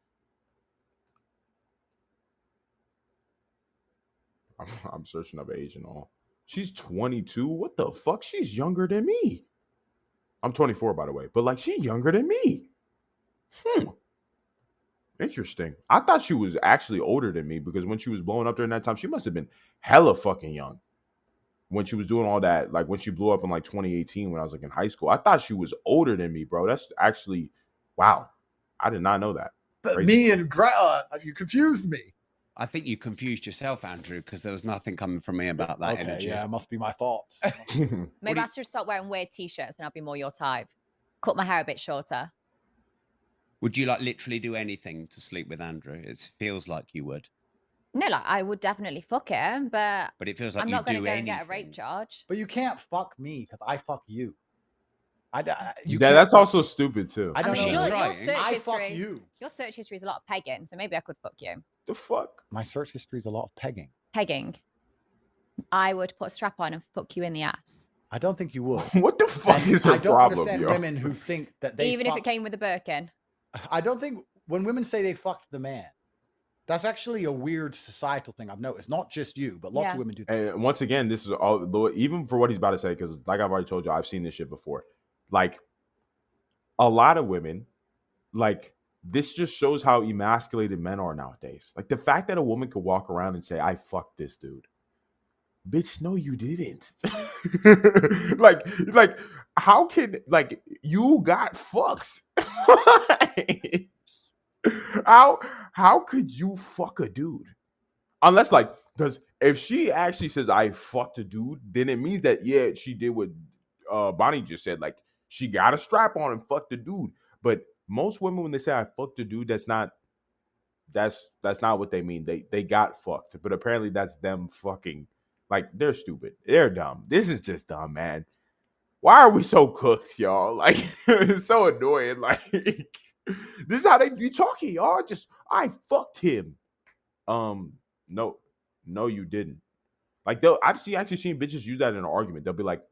Speaker 1: I'm searching up age and all. She's 22. What the fuck? She's younger than me. I'm 24, by the way. But, like, she's younger than me. Interesting. I thought she was actually older than me because when she was blowing up during that time, she must have been hella fucking young. When she was doing all that, like when she blew up in like 2018 when I was like in high school, I thought she was older than me, bro. That's actually, wow. I did not know that.
Speaker 3: Me and Greta, you confused me.
Speaker 4: I think you confused yourself, Andrew, because there was nothing coming from me about that energy.
Speaker 3: Yeah, it must be my thoughts.
Speaker 2: Maybe I should stop wearing weird t-shirts and I'll be more your type. Cut my hair a bit shorter.
Speaker 4: Would you like literally do anything to sleep with Andrew? It feels like you would.
Speaker 2: No, like I would definitely fuck him, but
Speaker 4: it feels like
Speaker 2: I'm
Speaker 4: you
Speaker 2: not going to go
Speaker 4: anything.
Speaker 2: and get a rape charge.
Speaker 3: But you can't fuck me because I fuck you.
Speaker 1: That's also stupid too.
Speaker 3: I
Speaker 2: mean,
Speaker 3: know.
Speaker 2: your search
Speaker 3: I
Speaker 2: history,
Speaker 3: fuck you.
Speaker 2: Your search history is a lot of pegging, so maybe I could fuck you.
Speaker 1: The fuck?
Speaker 3: My search history is a lot of pegging.
Speaker 2: Pegging. I would put a strap on and fuck you in the ass.
Speaker 3: I don't think you would.
Speaker 1: What the fuck is her
Speaker 3: I don't
Speaker 1: problem,
Speaker 3: understand
Speaker 1: yo?
Speaker 3: women who think that they
Speaker 2: Even if it came with a Birkin.
Speaker 3: I don't think when women say they fucked the man, that's actually a weird societal thing I've noticed. Not just you, but lots of women do that.
Speaker 1: And once again, this is all, even for what he's about to say, because like I've already told you, I've seen this shit before. Like, a lot of women, like, this just shows how emasculated men are nowadays. Like, the fact that a woman could walk around and say, I fucked this dude. Bitch, no, you didn't. like, how can, like, you got fucks? How could you fuck a dude? Unless, like, because if she actually says I fucked a dude, then it means that, yeah, she did what Bonnie just said. Like, she got a strap on and fucked the dude. But most women, when they say I fucked a dude, that's not that's not what they mean. They got fucked, but apparently that's them fucking. Like, they're stupid. They're dumb. This is just dumb, man. Why are we so cooked, y'all? Like, it's so annoying. Like, this is how they be talking, y'all. Just, I fucked him. No, you didn't. Like, I've actually seen bitches use that in an argument. They'll be like,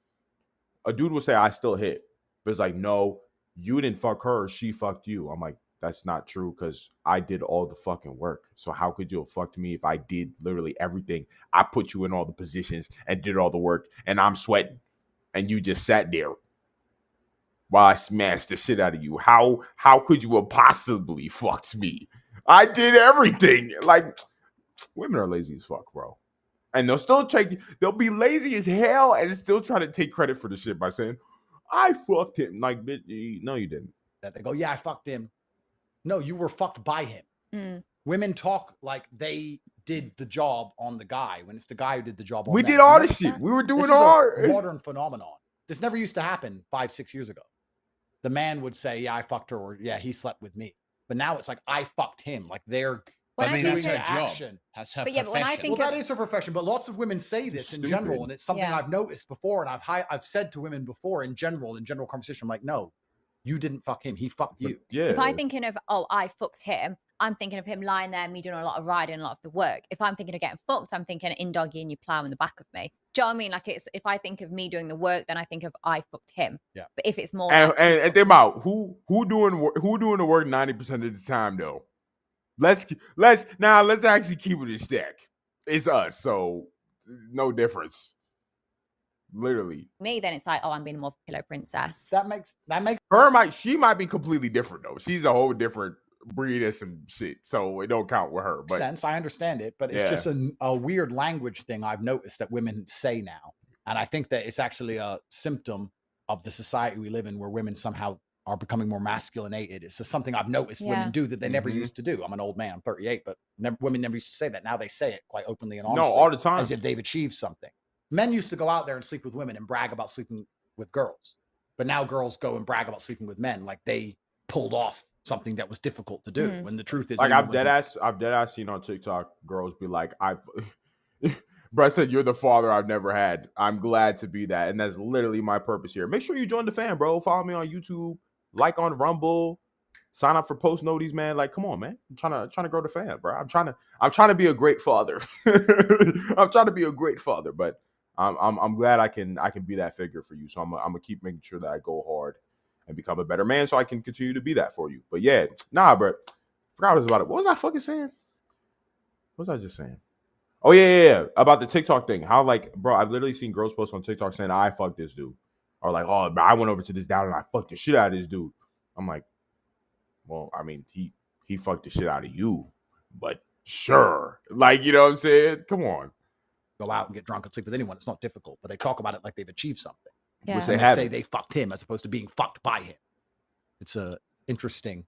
Speaker 1: a dude will say, I still hit. But it's like, no, you didn't fuck her. She fucked you. I'm like, that's not true because I did all the fucking work. So how could you have fucked me if I did literally everything? I put you in all the positions and did all the work, and I'm sweating, and you just sat there while I smashed the shit out of you. How could you have possibly fucked me? I did everything. Like, women are lazy as fuck, bro. And they'll be lazy as hell and still try to take credit for the shit by saying, I fucked him. Like, bitch, no, you didn't.
Speaker 3: That they go, yeah, I fucked him. No, you were fucked by him. Women talk like they did the job on the guy when it's the guy who did the job on them.
Speaker 1: We did all this shit. We were doing all
Speaker 3: a modern phenomenon. This never used to happen 5-6 years ago. The man would say, yeah, I fucked her, or yeah, he slept with me. But now it's like, I fucked him. Like they're
Speaker 4: doing
Speaker 3: that's
Speaker 4: her
Speaker 3: action.
Speaker 4: job. That's her
Speaker 2: But yeah,
Speaker 4: profession.
Speaker 2: but when I think
Speaker 3: that is her profession, but lots of women say this in general, and it's something I've noticed before, and I've said to women before in general conversation, I'm like, no, you didn't fuck him, he fucked you.
Speaker 1: Yeah.
Speaker 2: If I'm thinking of, oh, I fucked him, I'm thinking of him lying there, me doing a lot of riding, a lot of the work. If I'm thinking of getting fucked, I'm thinking in doggy and you plow in the back of me. Do you know what I mean? Like, it's, if I think of me doing the work, then I think of I fucked him.
Speaker 3: Yeah.
Speaker 2: But if it's more
Speaker 1: and
Speaker 2: like
Speaker 1: think about who doing the work 90% of the time though. Let's actually keep it a stack. It's us, so no difference. Literally.
Speaker 2: me, then it's like, oh, I'm being a more pillow princess.
Speaker 3: That makes
Speaker 1: She might be completely different though. She's a whole different breed and some shit, so it don't count with her. But
Speaker 3: sense. I understand it, but it's just a weird language thing I've noticed that women say now, and I think that it's actually a symptom of the society we live in, where women somehow are becoming more masculinated. It's just something I've noticed women do that they never used to do. I'm an old man, I'm 38, but women never used to say that. Now they say it quite openly and honestly,
Speaker 1: all the time,
Speaker 3: as if they've achieved something. Men used to go out there and sleep with women and brag about sleeping with girls, but now girls go and brag about sleeping with men like they pulled off something that was difficult to do. When the truth is,
Speaker 1: like, I've dead ass seen on TikTok girls be like, Brett said, you're the father I've never had. I'm glad to be that. And that's literally my purpose here. Make sure you join the fam, bro. Follow me on YouTube, like on Rumble, sign up for post noties, man. Like, come on, man. I'm trying to grow the fam, bro. I'm trying to be a great father. I'm trying to be a great father, but I'm glad I can be that figure for you. So I'm gonna keep making sure that I go hard and become a better man so I can continue to be that for you. But yeah, nah, bro. Forgot what it was about it. What was I fucking saying? What was I just saying? Oh, yeah. About the TikTok thing. How, like, bro, I've literally seen girls post on TikTok saying, I fucked this dude. Or like, oh, bro, I went over to this down and I fucked the shit out of this dude. I'm like, well, I mean, he fucked the shit out of you. But sure. Like, you know what I'm saying? Come on.
Speaker 3: Go out and get drunk and sleep with anyone. It's not difficult. But they talk about it like they've achieved something.
Speaker 2: Yeah.
Speaker 3: Which they say they fucked him as opposed to being fucked by him. It's interesting.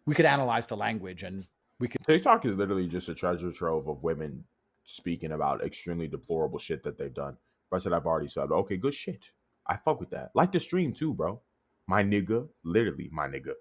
Speaker 3: We could analyze the language, and we could.
Speaker 1: TikTok is literally just a treasure trove of women speaking about extremely deplorable shit that they've done. But I said, I've already said, okay, good shit. I fuck with that. Like the stream too, bro. My nigga, literally my nigga.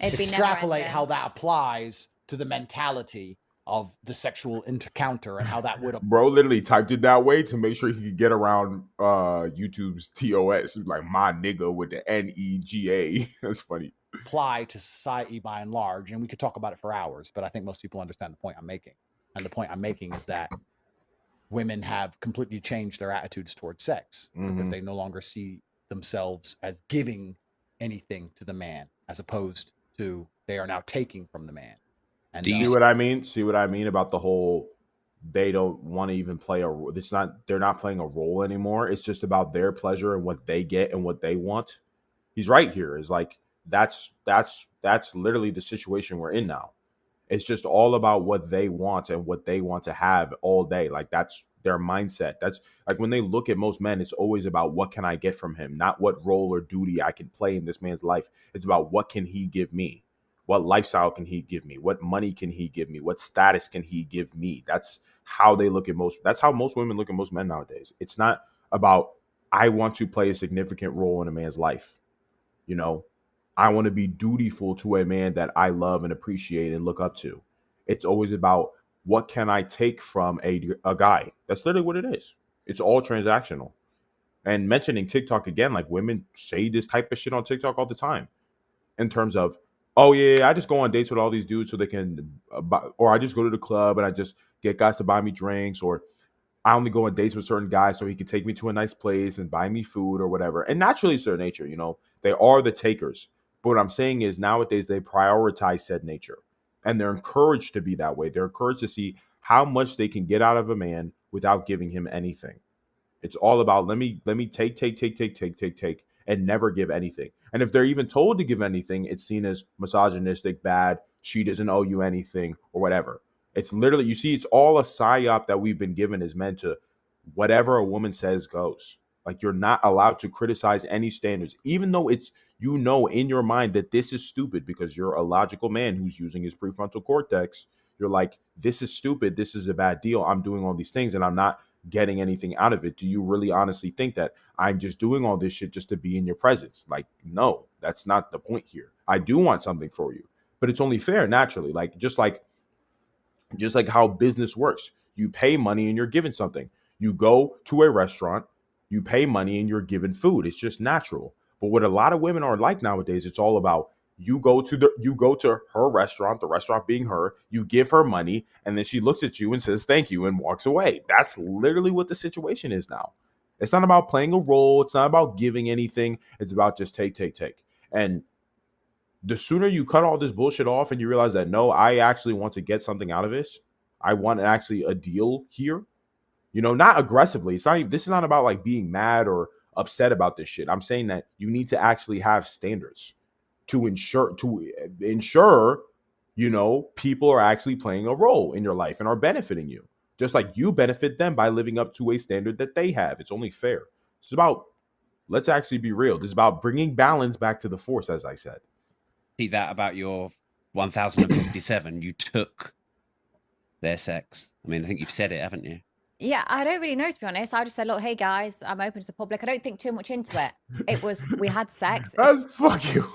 Speaker 3: Extrapolate how that applies to the mentality of the sexual encounter and how that would
Speaker 1: bro literally typed it that way to make sure he could get around YouTube's TOS, like my nigga with the NEGA. That's funny.
Speaker 3: Apply to society by and large, and we could talk about it for hours, but I think most people understand the point I'm making. And the point I'm making is that women have completely changed their attitudes towards sex because they no longer see themselves as giving anything to the man, as opposed to they are now taking from the man. And
Speaker 1: do you see what I mean? See what I mean about the whole, they don't want to even play a role. They're not playing a role anymore. It's just about their pleasure and what they get and what they want. He's right here. Is like, that's literally the situation we're in now. It's just all about what they want and what they want to have all day. Like, that's their mindset. That's like, when they look at most men, it's always about what can I get from him, not what role or duty I can play in this man's life. It's about what can he give me? What lifestyle can he give me? What money can he give me? What status can he give me? That's how they look at that's how most women look at most men nowadays. It's not about, I want to play a significant role in a man's life. You know, I want to be dutiful to a man that I love and appreciate and look up to. It's always about what can I take from a guy. That's literally what it is. It's all transactional. And mentioning TikTok again, like women say this type of shit on TikTok all the time in terms of, oh yeah, I just go on dates with all these dudes so they can, or I just go to the club and I just get guys to buy me drinks, or I only go on dates with certain guys so he can take me to a nice place and buy me food or whatever. And naturally, it's their nature, you know, they are the takers. But what I'm saying is nowadays they prioritize said nature, and they're encouraged to be that way. They're encouraged to see how much they can get out of a man without giving him anything. It's all about let me take, and never give anything. And if they're even told to give anything, it's seen as misogynistic, bad, she doesn't owe you anything, or whatever. It's literally, you see, it's all a psyop that we've been given as men to whatever a woman says goes. Like, you're not allowed to criticize any standards, even though it's, you know, in your mind that this is stupid because you're a logical man who's using his prefrontal cortex. You're like, this is stupid. This is a bad deal. I'm doing all these things and I'm not getting anything out of it. Do you really honestly think that I'm just doing all this shit just to be in your presence? Like, no, that's not the point here. I do want something for you, but it's only fair naturally. Like, just like how business works. You pay money and you're given something. You go to a restaurant, you pay money and you're given food. It's just natural. But what a lot of women are like nowadays, it's all about you go to her restaurant, the restaurant being her, you give her money, and then she looks at you and says thank you and walks away. That's literally what the situation is now. It's not about playing a role. It's not about giving anything. It's about just take. And the sooner you cut all this bullshit off and you realize that, no, I actually want to get something out of this. I want actually a deal here. You know, not aggressively. It's not, this is not about like being mad or upset about this shit. I'm saying that you need to actually have standards to ensure, you know, people are actually playing a role in your life and are benefiting you. Just like you benefit them by living up to a standard that they have. It's only fair. It's about, let's actually be real. This is about bringing balance back to the force, as I said.
Speaker 4: See that about your 1057, you took their sex. I mean, I think you've said it, haven't you?
Speaker 2: Yeah, I don't really know, to be honest. I just said, look, hey guys, I'm open to the public. I don't think too much into it. It was, we had sex.
Speaker 1: That's fuck you.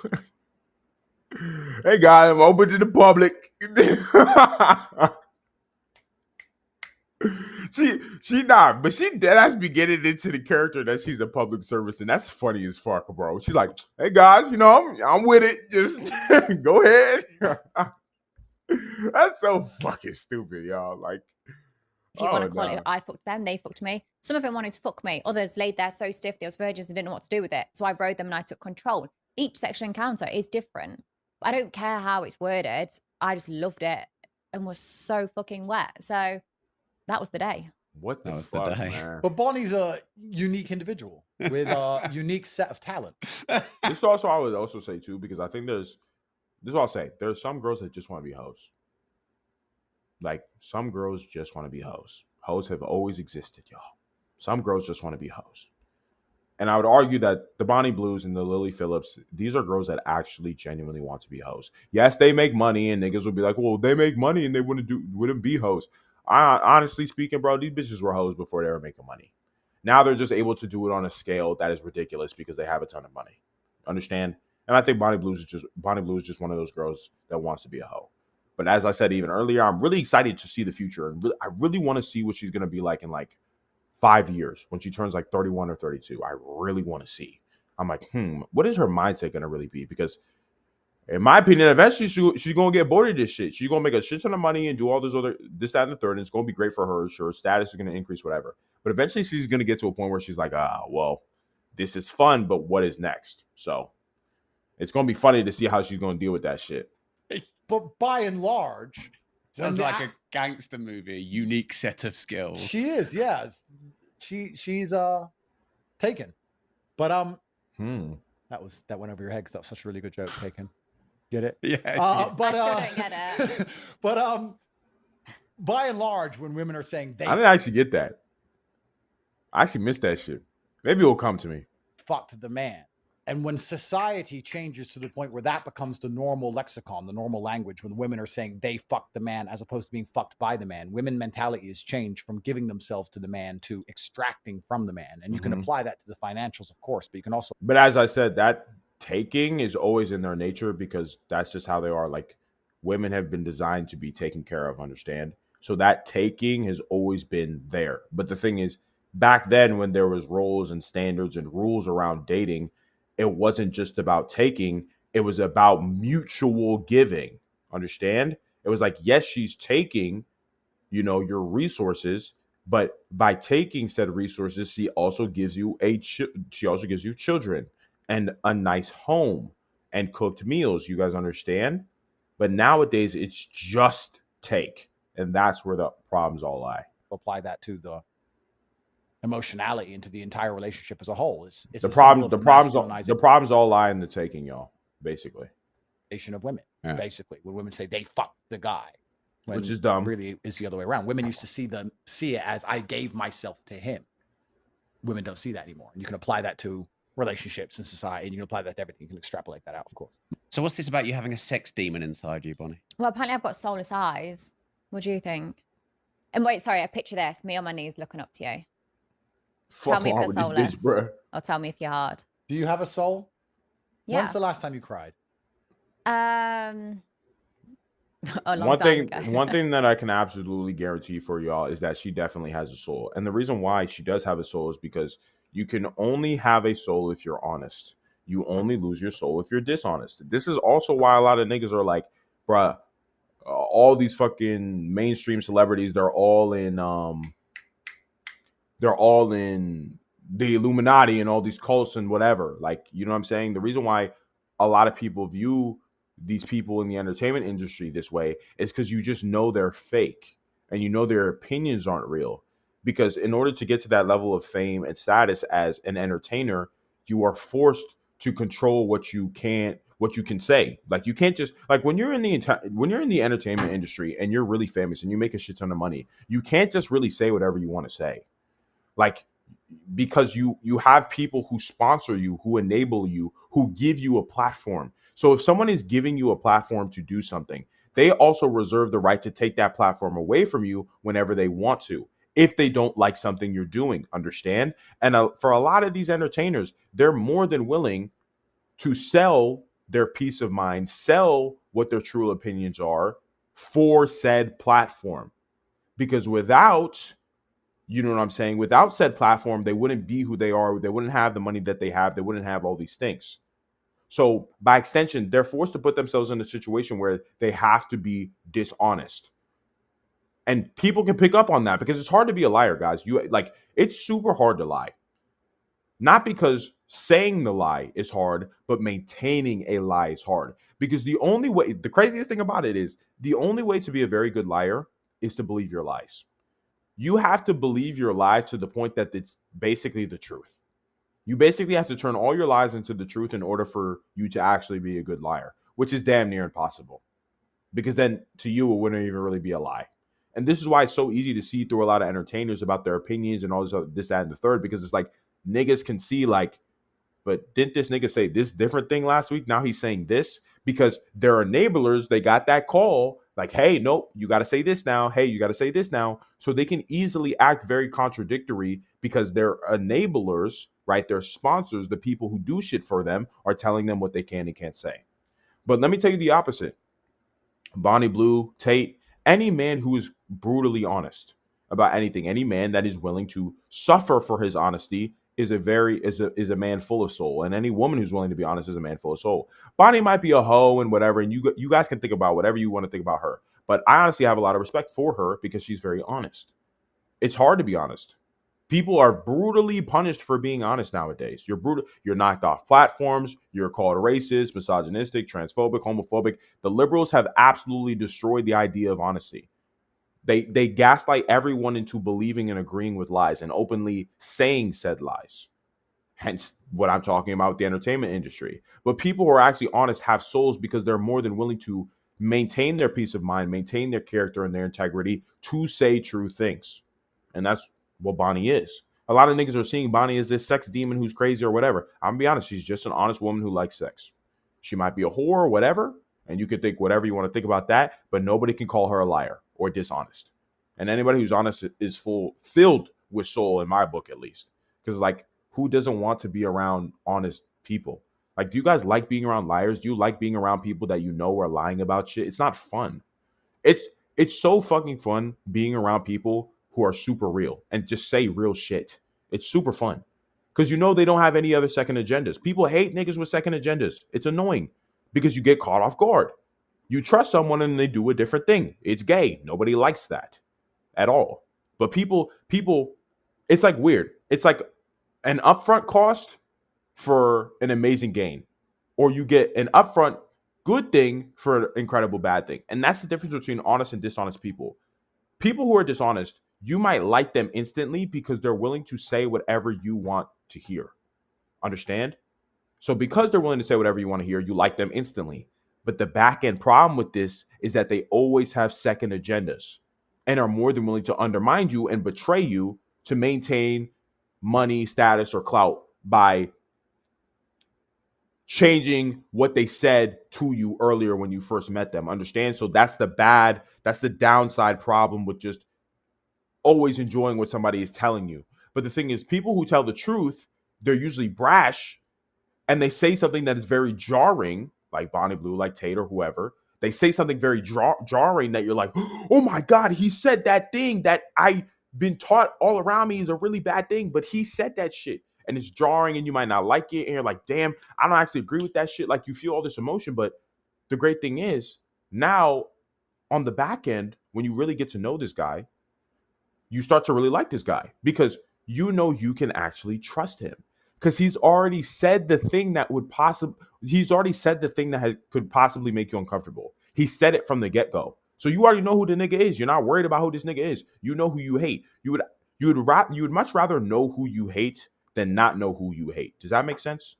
Speaker 1: Hey guys, I'm open to the public. she not, but she dead ass be getting into the character that she's a public service, and that's funny as fuck, bro. She's like, hey guys, you know, I'm with it. Just go ahead. That's so fucking stupid, y'all. Like,
Speaker 2: if you want to call it, I fucked them, they fucked me. Some of them wanted to fuck me. Others laid there so stiff, they was virgins and didn't know what to do with it. So I rode them and I took control. Each sexual encounter is different. I don't care how it's worded. I just loved it and was so fucking wet. So that was the day.
Speaker 1: What the
Speaker 4: was
Speaker 1: fuck,
Speaker 4: the day.
Speaker 1: man?
Speaker 3: But Bonnie's a unique individual with a unique set of talents.
Speaker 1: This also, I would also say too, because I think this is what I'll say. There's some girls that just want to be hoes. Like, some girls just want to be hoes. Hoes have always existed, y'all. Some girls just want to be hoes. And I would argue that the Bonnie Blues and the Lily Phillips, these are girls that actually genuinely want to be hoes. Yes, they make money, and niggas will be like, well, they make money and they wouldn't be hoes. Honestly speaking, bro, these bitches were hoes before they were making money. Now they're just able to do it on a scale that is ridiculous because they have a ton of money. Understand? And I think Bonnie Blues is just one of those girls that wants to be a hoe. But as I said even earlier, I'm really excited to see the future, and I really want to see what she's gonna be like in like 5 years when she turns like 31 or 32. I really want to see. I'm like, what is her mindset gonna really be? Because in my opinion, eventually she's gonna get bored of this shit. She's gonna make a shit ton of money and do all this, that, and the third, and it's gonna be great for her. Sure, status is gonna increase, whatever. But eventually she's gonna get to a point where she's like, well, this is fun, but what is next? So it's gonna be funny to see how she's gonna deal with that shit.
Speaker 3: But by and large,
Speaker 4: sounds like a gangster movie, a unique set of skills.
Speaker 3: She is, yeah. She's Taken. But that went over your head because that was such a really good joke, Taken. Get it?
Speaker 4: Yeah.
Speaker 3: But
Speaker 2: I still don't get it.
Speaker 3: But by and large, when women are saying they
Speaker 1: I didn't actually get that. I actually missed that shit. Maybe it will come to me.
Speaker 3: fucked the man. And when society changes to the point where that becomes the normal lexicon, the normal language, when women are saying they fucked the man as opposed to being fucked by the man, women mentality is changed from giving themselves to the man to extracting from the man. And you can apply that to the financials, of course, but you can also.
Speaker 1: But as I said, that taking is always in their nature because that's just how they are. Like women have been designed to be taken care of, understand? So that taking has always been there. But the thing is, back then when there was roles and standards and rules around dating, it wasn't just about taking, it was about mutual giving. Understand? It was like, yes, she's taking, your resources, but by taking said resources, she also gives you children and a nice home and cooked meals. You guys understand? But nowadays it's just take, and that's where the problems all lie.
Speaker 3: Apply that to the emotionality into the entire relationship as a whole. It's
Speaker 1: The problems all lie in the taking, y'all. Basically,
Speaker 3: of women. Yeah. Basically, when women say they fuck the guy,
Speaker 1: which is dumb.
Speaker 3: Really, is the other way around. Women used to see it as I gave myself to him. Women don't see that anymore, and you can apply that to relationships in society, and you can apply that to everything. You can extrapolate that out, of course.
Speaker 4: So, what's this about you having a sex demon inside you, Bonnie?
Speaker 2: Well, apparently I've got soulless eyes. What do you think? And wait, sorry, I picture this: me on my knees looking up to you. Tell me if they're soulless, or tell me if you're hard.
Speaker 3: Do you have a soul?
Speaker 2: Yeah.
Speaker 3: When's the last time you cried?
Speaker 1: One thing that I can absolutely guarantee for y'all is that she definitely has a soul. And the reason why she does have a soul is because you can only have a soul if you're honest. You only lose your soul if you're dishonest. This is also why a lot of niggas are like, bruh, all these fucking mainstream celebrities, they're all in the Illuminati and all these cults and whatever. Like, you know what I'm saying? The reason why a lot of people view these people in the entertainment industry this way is because you just know they're fake and you know their opinions aren't real. Because in order to get to that level of fame and status as an entertainer, you are forced to control what you can say. Like, you can't just, like, when you're in the entertainment industry and you're really famous and you make a shit ton of money, you can't just really say whatever you want to say. Like, because you have people who sponsor you, who enable you, who give you a platform. So if someone is giving you a platform to do something, they also reserve the right to take that platform away from you whenever they want to, if they don't like something you're doing, understand? And for a lot of these entertainers, they're more than willing to sell their peace of mind, sell what their true opinions are for said platform. Because without, you know what I'm saying, without said platform, they wouldn't be who they are. They wouldn't have the money that they have. They wouldn't have all these things. So by extension, they're forced to put themselves in a situation where they have to be dishonest. And people can pick up on that because it's hard to be a liar, guys. It's super hard to lie. Not because saying the lie is hard, but maintaining a lie is hard. Because the craziest thing about it is the only way to be a very good liar is to believe your lies. You have to believe your lies to the point that it's basically the truth. You basically have to turn all your lies into the truth in order for you to actually be a good liar, which is damn near impossible. Because then to you, it wouldn't even really be a lie. And this is why it's so easy to see through a lot of entertainers about their opinions and all this, that, and the third, because it's like niggas can see like, but didn't this nigga say this different thing last week? Now he's saying this, because they're enablers. They got that call like, hey, nope, you got to say this now. Hey, you got to say this now. So they can easily act very contradictory because their enablers, right? Their sponsors, the people who do shit for them, are telling them what they can and can't say. But let me tell you the opposite. Bonnie Blue, Tate, any man who is brutally honest about anything, any man that is willing to suffer for his honesty is a man full of soul. And any woman who's willing to be honest is a man full of soul. Bonnie might be a hoe and whatever, and you guys can think about whatever you want to think about her. But I honestly have a lot of respect for her because she's very honest. It's hard to be honest. People are brutally punished for being honest nowadays. You're knocked off platforms. You're called racist, misogynistic, transphobic, homophobic. The liberals have absolutely destroyed the idea of honesty. They gaslight everyone into believing and agreeing with lies and openly saying said lies. Hence what I'm talking about with the entertainment industry. But people who are actually honest have souls because they're more than willing to maintain their peace of mind, maintain their character and their integrity to say true things. And that's what Bonnie is. A lot of niggas are seeing Bonnie as this sex demon who's crazy or whatever. I'm gonna be honest, she's just an honest woman who likes sex. She might be a whore or whatever, and you can think whatever you want to think about that, but nobody can call her a liar or dishonest. And anybody who's honest is filled with soul, in my book at least. Because like, who doesn't want to be around honest people? Like, do you guys like being around liars? Do you like being around people that you know are lying about shit? It's not fun. It's so fucking fun being around people who are super real and just say real shit. It's super fun because you know they don't have any other second agendas. People hate niggas with second agendas. It's annoying because you get caught off guard. You trust someone and they do a different thing. It's gay. Nobody likes that at all. But people, it's like weird. It's like an upfront cost for an amazing gain, or you get an upfront good thing for an incredible bad thing. And that's the difference between honest and dishonest people. People who are dishonest, you might like them instantly because they're willing to say whatever you want to hear. Understand? So because they're willing to say whatever you want to hear, you like them instantly. But the back end problem with this is that they always have second agendas and are more than willing to undermine you and betray you to maintain money, status, or clout by changing what they said to you earlier when you first met them. Understand? So that's the downside problem with just always enjoying what somebody is telling you. But the thing is, people who tell the truth, they're usually brash and they say something that is very jarring, like Bonnie Blue, like Tate, or whoever. They say something very jarring that you're like, oh my God, he said that thing that I've been taught all around me is a really bad thing, but he said that shit. And it's jarring and you might not like it. And you're like, damn, I don't actually agree with that shit. Like, you feel all this emotion. But the great thing is, now on the back end, when you really get to know this guy, you start to really like this guy because you know you can actually trust him. Because he's already said the thing that could possibly make you uncomfortable. He said it from the get-go. So you already know who the nigga is. You're not worried about who this nigga is. You know who you hate. You would much rather know who you hate than not know who you hate. Does that make sense?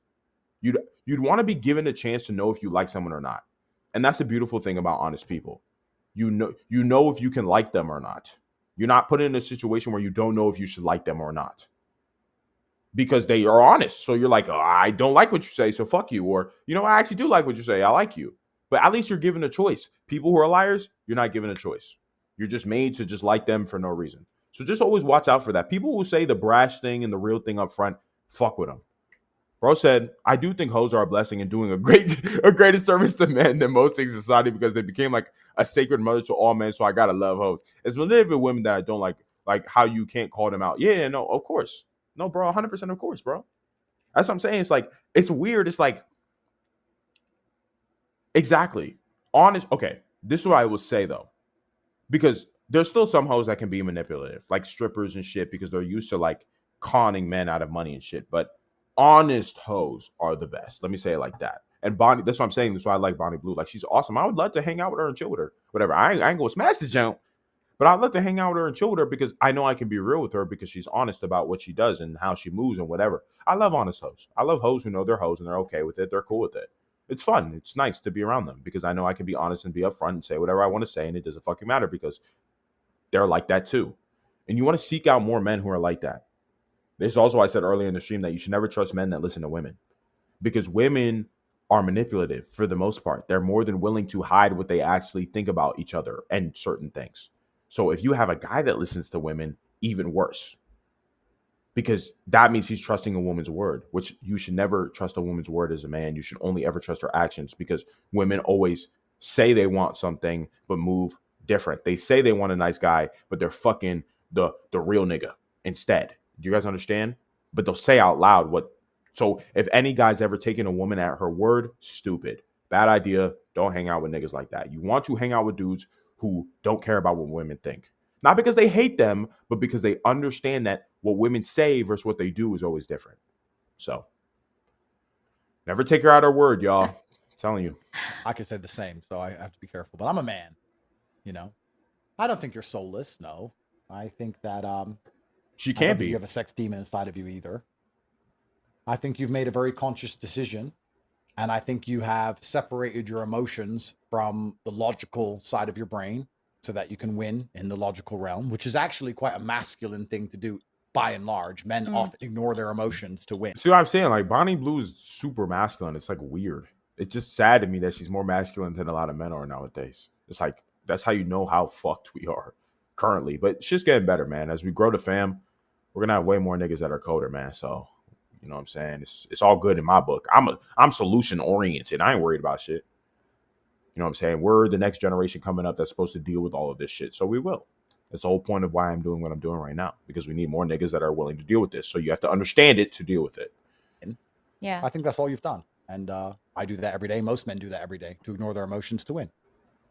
Speaker 1: You'd want to be given a chance to know if you like someone or not. And that's the beautiful thing about honest people. You know if you can like them or not. You're not put in a situation where you don't know if you should like them or not. Because they are honest. So you're like, oh, I don't like what you say, so fuck you. Or, you know, I actually do like what you say. I like you. But at least you're given a choice. People who are liars, you're not given a choice. You're just made to just like them for no reason. So just always watch out for that. People who say the brash thing and the real thing up front, fuck with them. Bro said, I do think hoes are a blessing and doing a greater service to men than most things in society because they became like a sacred mother to all men. So I gotta love hoes. It's believe women that I don't like how you can't call them out. Yeah, no, of course. No, bro, 100% of course, bro. That's what I'm saying. It's like, it's weird. It's like, exactly. Honest. Okay, this is what I will say, though. Because there's still some hoes that can be manipulative, like strippers and shit, because they're used to, like, conning men out of money and shit. But honest hoes are the best. Let me say it like that. And Bonnie, that's what I'm saying. That's why I like Bonnie Blue. Like, she's awesome. I would love to hang out with her and chill with her. Whatever. I ain't going to smash the junk. But I'd love to hang out with her and chill with her because I know I can be real with her because she's honest about what she does and how she moves and whatever. I love honest hoes. I love hoes who know they're hoes and they're okay with it. They're cool with it. It's fun. It's nice to be around them because I know I can be honest and be upfront and say whatever I want to say and it doesn't fucking matter because they're like that too. And you want to seek out more men who are like that. This is also, I said earlier in the stream that you should never trust men that listen to women because women are manipulative for the most part. They're more than willing to hide what they actually think about each other and certain things. So if you have a guy that listens to women, even worse, because that means he's trusting a woman's word, which you should never trust a woman's word as a man. You should only ever trust her actions because women always say they want something, but move different. They say they want a nice guy, but they're fucking the real nigga instead. Do you guys understand? But they'll say out loud what. So if any guy's ever taken a woman at her word, stupid, bad idea. Don't hang out with niggas like that. You want to hang out with dudes who don't care about what women think. Not because they hate them, but because they understand that what women say versus what they do is always different. So never take her at her word, y'all. I'm telling you.
Speaker 3: I could say the same, so I have to be careful. But I'm a man, you know. I don't think you're soulless, no. I think that
Speaker 1: she can't be.
Speaker 3: You have a sex demon inside of you either. I think you've made a very conscious decision. And I think you have separated your emotions from the logical side of your brain so that you can win in the logical realm, which is actually quite a masculine thing to do by and large. Men often ignore their emotions to win.
Speaker 1: See what I'm saying? Like Bonnie Blue is super masculine. It's like weird. It's just sad to me that she's more masculine than a lot of men are nowadays. It's like, that's how you know how fucked we are currently. But shit's getting better, man. As we grow the fam, we're going to have way more niggas that are colder, man. So You know what I'm saying? It's all good in my book. I'm solution oriented. I ain't worried about shit. You know what I'm saying? We're the next generation coming up that's supposed to deal with all of this shit. So we will. That's the whole point of why I'm doing what I'm doing right now, because we need more niggas that are willing to deal with this. So you have to understand it to deal with it.
Speaker 2: Yeah.
Speaker 3: I think that's all you've done. And I do that every day. Most men do that every day, to ignore their emotions to win.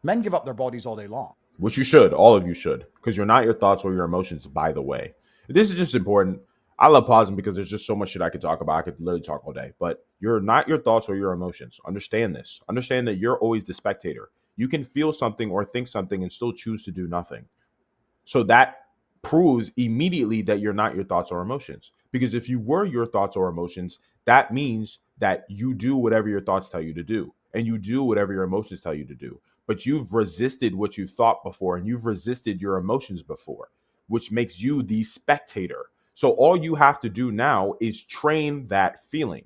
Speaker 3: Men give up their bodies all day long.
Speaker 1: Which you should. All of you should. Because you're not your thoughts or your emotions, by the way. This is just important. I love pausing because there's just so much shit I could talk about. I could literally talk all day. But you're not your thoughts or your emotions. Understand this. Understand that you're always the spectator. You can feel something or think something and still choose to do nothing. So that proves immediately that you're not your thoughts or emotions. Because if you were your thoughts or emotions, that means that you do whatever your thoughts tell you to do. And you do whatever your emotions tell you to do. But you've resisted what you thought before, and you've resisted your emotions before, which makes you the spectator. So all you have to do now is train that feeling.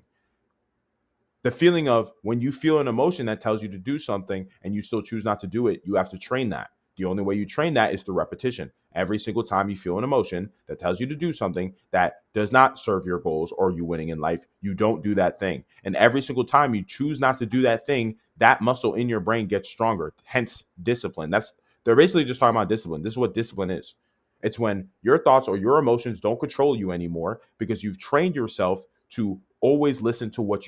Speaker 1: The feeling of when you feel an emotion that tells you to do something and you still choose not to do it, you have to train that. The only way you train that is through repetition. Every single time you feel an emotion that tells you to do something that does not serve your goals or you winning in life, you don't do that thing. And every single time you choose not to do that thing, that muscle in your brain gets stronger. Hence discipline. They're basically just talking about discipline. This is what discipline is. It's when your thoughts or your emotions don't control you anymore because you've trained yourself to always listen to what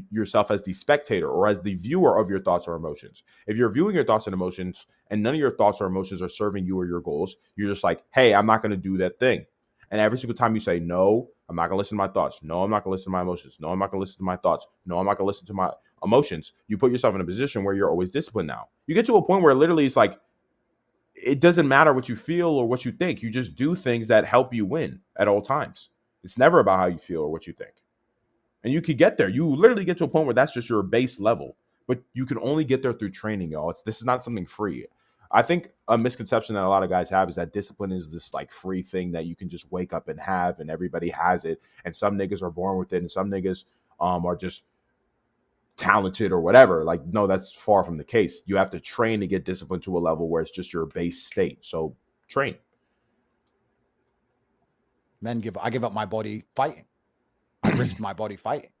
Speaker 1: yourself as the spectator or as the viewer of your thoughts or emotions. If you're viewing your thoughts and emotions and none of your thoughts or emotions are serving you or your goals, you're just like, hey, I'm not going to do that thing. And every single time you say, no, I'm not going to listen to my thoughts. No, I'm not going to listen to my emotions. No, I'm not going to listen to my thoughts. No, I'm not going to listen to my emotions. You put yourself in a position where you're always disciplined now. You get to a point where literally it's like, it doesn't matter what you feel or what you think. You just do things that help you win at all times. It's never about how you feel or what you think. And you could get there. You literally get to a point where that's just your base level. But you can only get there through training, y'all. This is not something free. I think a misconception that a lot of guys have is that discipline is this like free thing that you can just wake up and have, and everybody has it. And some niggas are born with it, and some niggas are just talented or whatever. Like, no, that's far from the case. You have to train to get discipline to a level where it's just your base state. So train.
Speaker 3: I give up my body fighting. I risk my body fighting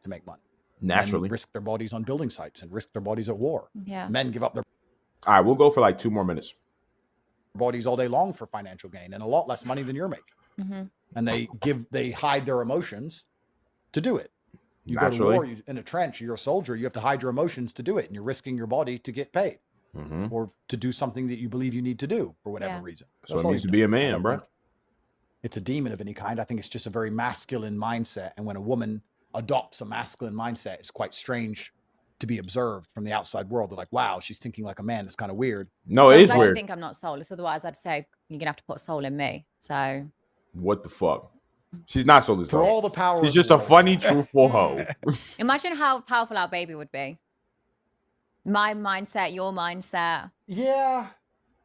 Speaker 3: to make money.
Speaker 1: Naturally.
Speaker 3: Men risk their bodies on building sites and risk their bodies at war.
Speaker 2: Yeah.
Speaker 3: Men give up their
Speaker 1: All right, we'll go for like 2 more minutes.
Speaker 3: bodies all day long for financial gain and a lot less money than you're making.
Speaker 2: Mm-hmm.
Speaker 3: And they hide their emotions to do it. You
Speaker 1: Naturally.
Speaker 3: go to war in a trench, you're a soldier, you have to hide your emotions to do it. And you're risking your body to get paid or to do something that you believe you need to do for whatever reason.
Speaker 1: So it means to be a man, bro.
Speaker 3: It's a demon of any kind. I think it's just a very masculine mindset. And when a woman adopts a masculine mindset, it's quite strange to be observed from the outside world. They're like, wow, she's thinking like a man. It's kind of weird.
Speaker 1: No, it is
Speaker 2: I
Speaker 1: weird.
Speaker 2: think I'm not soulless. Otherwise, I'd say you're going to have to put soul in me. So
Speaker 1: What the fuck? She's not soulless.
Speaker 3: For all the power.
Speaker 1: She's just a funny, truthful hoe.
Speaker 2: imagine how powerful our baby would be. My mindset, your mindset.
Speaker 3: Yeah.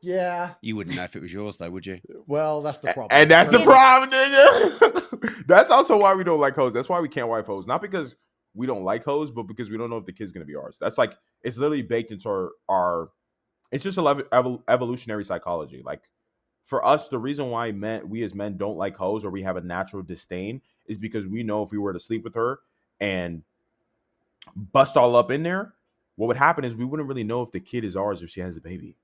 Speaker 3: Yeah.
Speaker 4: You wouldn't know if it was yours, though, would you?
Speaker 3: Well, that's the problem.
Speaker 1: And that's the problem, nigga. That's also why we don't like hoes. That's why we can't wife hoes. Not because we don't like hoes, but because we don't know if the kid's going to be ours. That's like, it's literally baked into our it's just evolutionary psychology. Like, for us, the reason why we as men don't like hoes or we have a natural disdain is because we know if we were to sleep with her and bust all up in there, what would happen is we wouldn't really know if the kid is ours if she has a baby.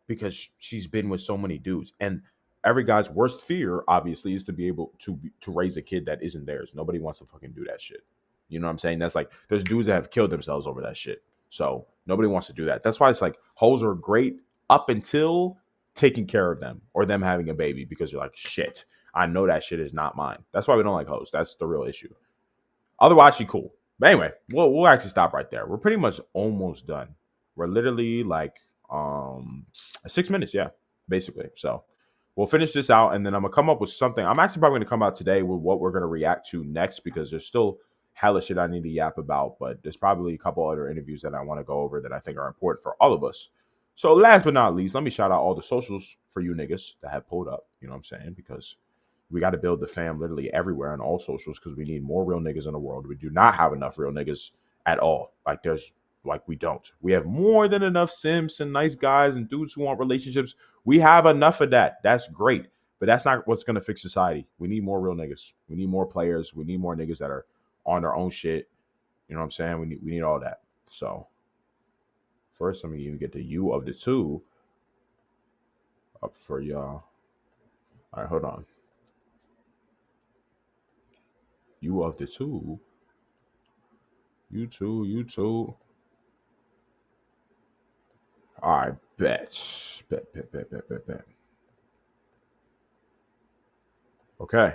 Speaker 1: Because she's been with so many dudes. And every guy's worst fear, obviously, is to be able to raise a kid that isn't theirs. Nobody wants to fucking do that shit. You know what I'm saying? That's like, there's dudes that have killed themselves over that shit. So nobody wants to do that. That's why it's like, hoes are great up until taking care of them or them having a baby. Because you're like, shit, I know that shit is not mine. That's why we don't like hoes. That's the real issue. Otherwise, she cool. But anyway, we'll actually stop right there. We're pretty much almost done. We're literally like 6 minutes, yeah, basically. So we'll finish this out, and then I'm gonna come up with something. I'm actually probably gonna come out today with what we're gonna react to next, because there's still hella shit I need to yap about, but there's probably a couple other interviews that I want to go over that I think are important for all of us. So last but not least, let me shout out all the socials for you niggas that have pulled up. You know what I'm saying? Because we got to build the fam literally everywhere on all socials, because we need more real niggas in the world. We do not have enough real niggas at all. We don't. We have more than enough simps and nice guys and dudes who want relationships. We have enough of that. That's great. But that's not what's going to fix society. We need more real niggas. We need more players. We need more niggas that are on their own shit. You know what I'm saying? We need all that. So first, let me even get the U of the 2 up for y'all. All right, hold on. U of the 2. U2. All right, bet. Okay.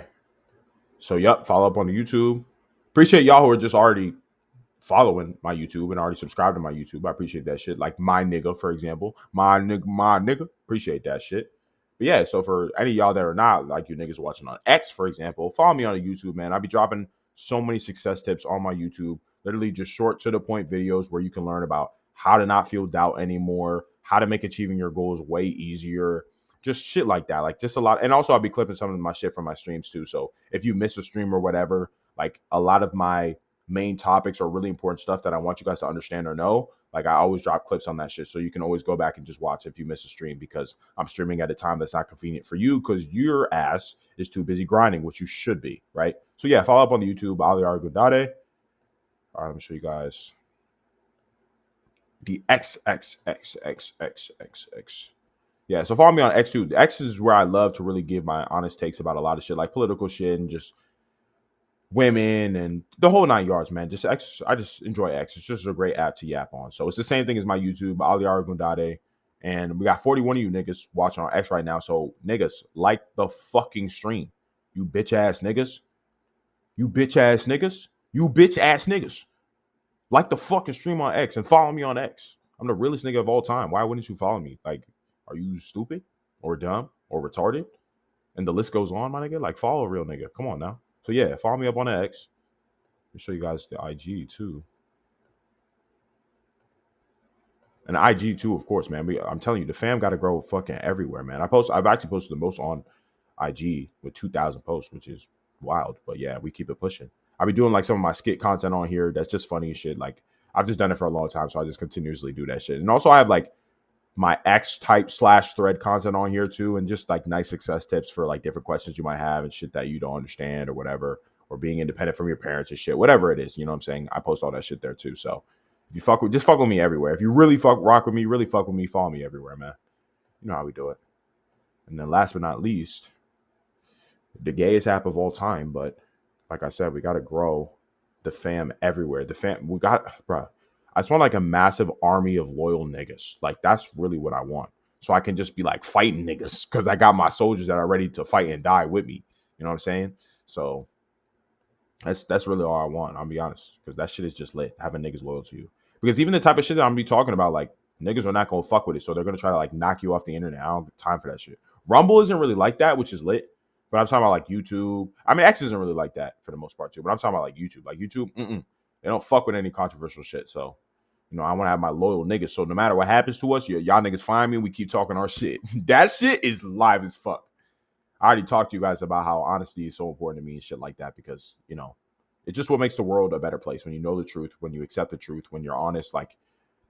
Speaker 1: So, yep, follow up on the YouTube. Appreciate y'all who are just already following my YouTube and already subscribed to my YouTube. I appreciate that shit. Like my nigga, for example. My nigga. Appreciate that shit. But yeah, so for any of y'all that are not like you niggas watching on X, for example, follow me on YouTube, man. I'll be dropping so many success tips on my YouTube. Literally just short to the point videos where you can learn about how to not feel doubt anymore, how to make achieving your goals way easier, just shit like that. Like just a lot. And also I'll be clipping some of my shit from my streams too. So if you miss a stream or whatever, like a lot of my main topics are really important stuff that I want you guys to understand or know. Like I always drop clips on that shit. So you can always go back and just watch if you miss a stream because I'm streaming at a time that's not convenient for you because your ass is too busy grinding, which you should be, right? So yeah, follow up on the YouTube, Ali Argudade. All right, let me show you guys the XXXXXX. Yeah, so follow me on X too. The X is where I love to really give my honest takes about a lot of shit, like political shit and just women and the whole 9 yards, man. Just X, I just enjoy X. It's just a great app to yap on. So it's the same thing as my YouTube, Ali Argundade. And we got 41 of you niggas watching on X right now. So niggas, like the fucking stream. You bitch ass niggas. You bitch ass niggas. You bitch ass niggas. Like the fucking stream on X and follow me on X. I'm the realest nigga of all time. Why wouldn't you follow me? Like, are you stupid or dumb or retarded? And the list goes on, my nigga. Like, follow a real nigga. Come on now. So yeah, follow me up on X. Let me show you guys the IG too. And the IG too, of course, man. I'm telling you, the fam got to grow fucking everywhere, man. I've actually posted the most on IG with 2,000 posts, which is wild. But yeah, we keep it pushing. I'll be doing like some of my skit content on here. That's just funny and shit. Like I've just done it for a long time, so I just continuously do that shit. And also I have like my X type /thread content on here too, and just like nice success tips for like different questions you might have and shit that you don't understand or whatever, or being independent from your parents and shit, whatever it is. You know what I'm saying? I post all that shit there too. So if you fuck with, just fuck with me everywhere. If you really rock with me, really fuck with me, follow me everywhere, man. You know how we do it. And then last but not least, the gayest app of all time, but like I said, we got to grow the fam everywhere. The fam, we got, bro. I just want like a massive army of loyal niggas. Like that's really what I want. So I can just be like fighting niggas because I got my soldiers that are ready to fight and die with me. You know what I'm saying? So that's really all I want. I'll be honest, because that shit is just lit. Having niggas loyal to you. Because even the type of shit that I'm gonna be talking about, like niggas are not gonna fuck with it. So they're gonna try to like knock you off the internet. I don't have time for that shit. Rumble isn't really like that, which is lit. But I'm talking about like YouTube. I mean, X isn't really like that for the most part too. But I'm talking about like YouTube. Like YouTube, they don't fuck with any controversial shit. So, you know, I want to have my loyal niggas. So no matter what happens to us, y'all niggas find me and we keep talking our shit. That shit is live as fuck. I already talked to you guys about how honesty is so important to me and shit like that because, you know, it's just what makes the world a better place. When you know the truth, when you accept the truth, when you're honest, like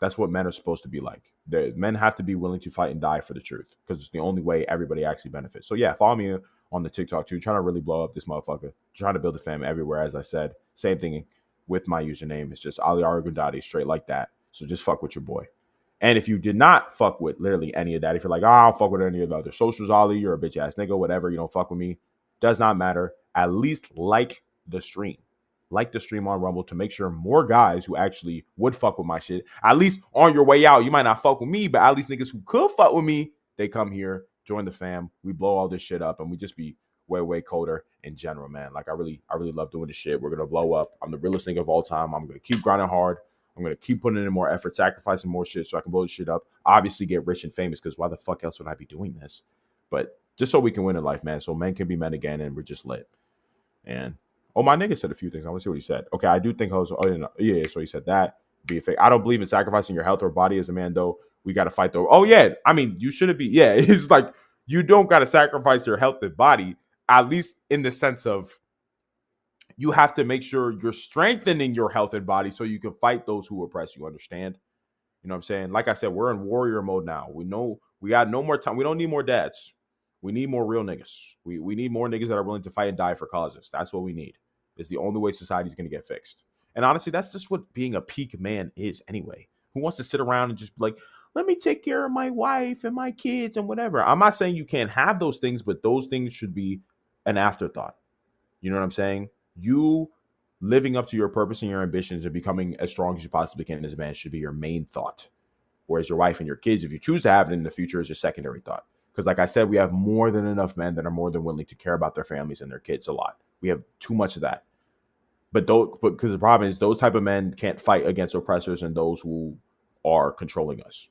Speaker 1: that's what men are supposed to be like. Men have to be willing to fight and die for the truth because it's the only way everybody actually benefits. So yeah, follow me on the TikTok too. Trying to really blow up this motherfucker. Trying to build a fam everywhere. As I said, same thing with my username. It's just Ali Argundadi, straight like that. So just fuck with your boy. And if you did not fuck with literally any of that, if you're like, I don't fuck with any of the other socials, Ali, you're a bitch ass nigga, whatever, you don't fuck with me, does not matter. At least like the stream. Like the stream on Rumble to make sure more guys who actually would fuck with my shit, at least on your way out, you might not fuck with me, but at least niggas who could fuck with me, they come here, join the fam, we blow all this shit up, and we just be way, way colder in general, man. Like I really love doing this shit. We're gonna blow up. I'm the realest nigga of all time. I'm gonna keep grinding hard. I'm gonna keep putting in more effort, sacrificing more shit so I can blow this shit up. Obviously get rich and famous, because why the fuck else would I be doing this? But just so we can win in life, man. So men can be men again, and we're just lit. And oh, my nigga said a few things. I want to see what he said. Okay, I do think hoes. Oh, yeah. So he said that. Be a fake. I don't believe in sacrificing your health or body as a man, though. We got to fight, though. Oh, yeah. I mean, you shouldn't be. Yeah, it's like you don't got to sacrifice your health and body, at least in the sense of you have to make sure you're strengthening your health and body so you can fight those who oppress you. Understand? You know what I'm saying? Like I said, we're in warrior mode now. We know we got no more time. We don't need more dads. We need more real niggas. We need more niggas that are willing to fight and die for causes. That's what we need. It's the only way society's going to get fixed. And honestly, that's just what being a peak man is anyway. Who wants to sit around and just be like, let me take care of my wife and my kids and whatever. I'm not saying you can't have those things, but those things should be an afterthought. You know what I'm saying? You living up to your purpose and your ambitions and becoming as strong as you possibly can as a man should be your main thought. Whereas your wife and your kids, if you choose to have it in the future, is your secondary thought. Because like I said, we have more than enough men that are more than willing to care about their families and their kids a lot. We have too much of that. But because the problem is those type of men can't fight against oppressors and those who are controlling us,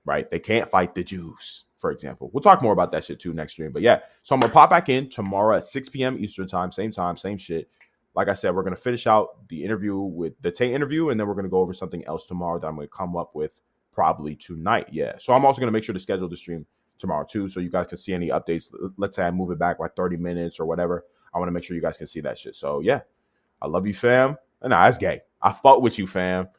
Speaker 1: right? They can't fight the Jews, for example. We'll talk more about that shit too next stream. But yeah, so I'm going to pop back in tomorrow at 6 p.m. Eastern time, same shit. Like I said, we're going to finish out the interview with the Tate interview, and then we're going to go over something else tomorrow that I'm going to come up with probably tonight. Yeah. So I'm also going to make sure to schedule the stream tomorrow too, so you guys can see any updates. Let's say I move it back by 30 minutes or whatever. I want to make sure you guys can see that shit. So yeah, I love you, fam. And nah, it's gay. I fuck with you, fam.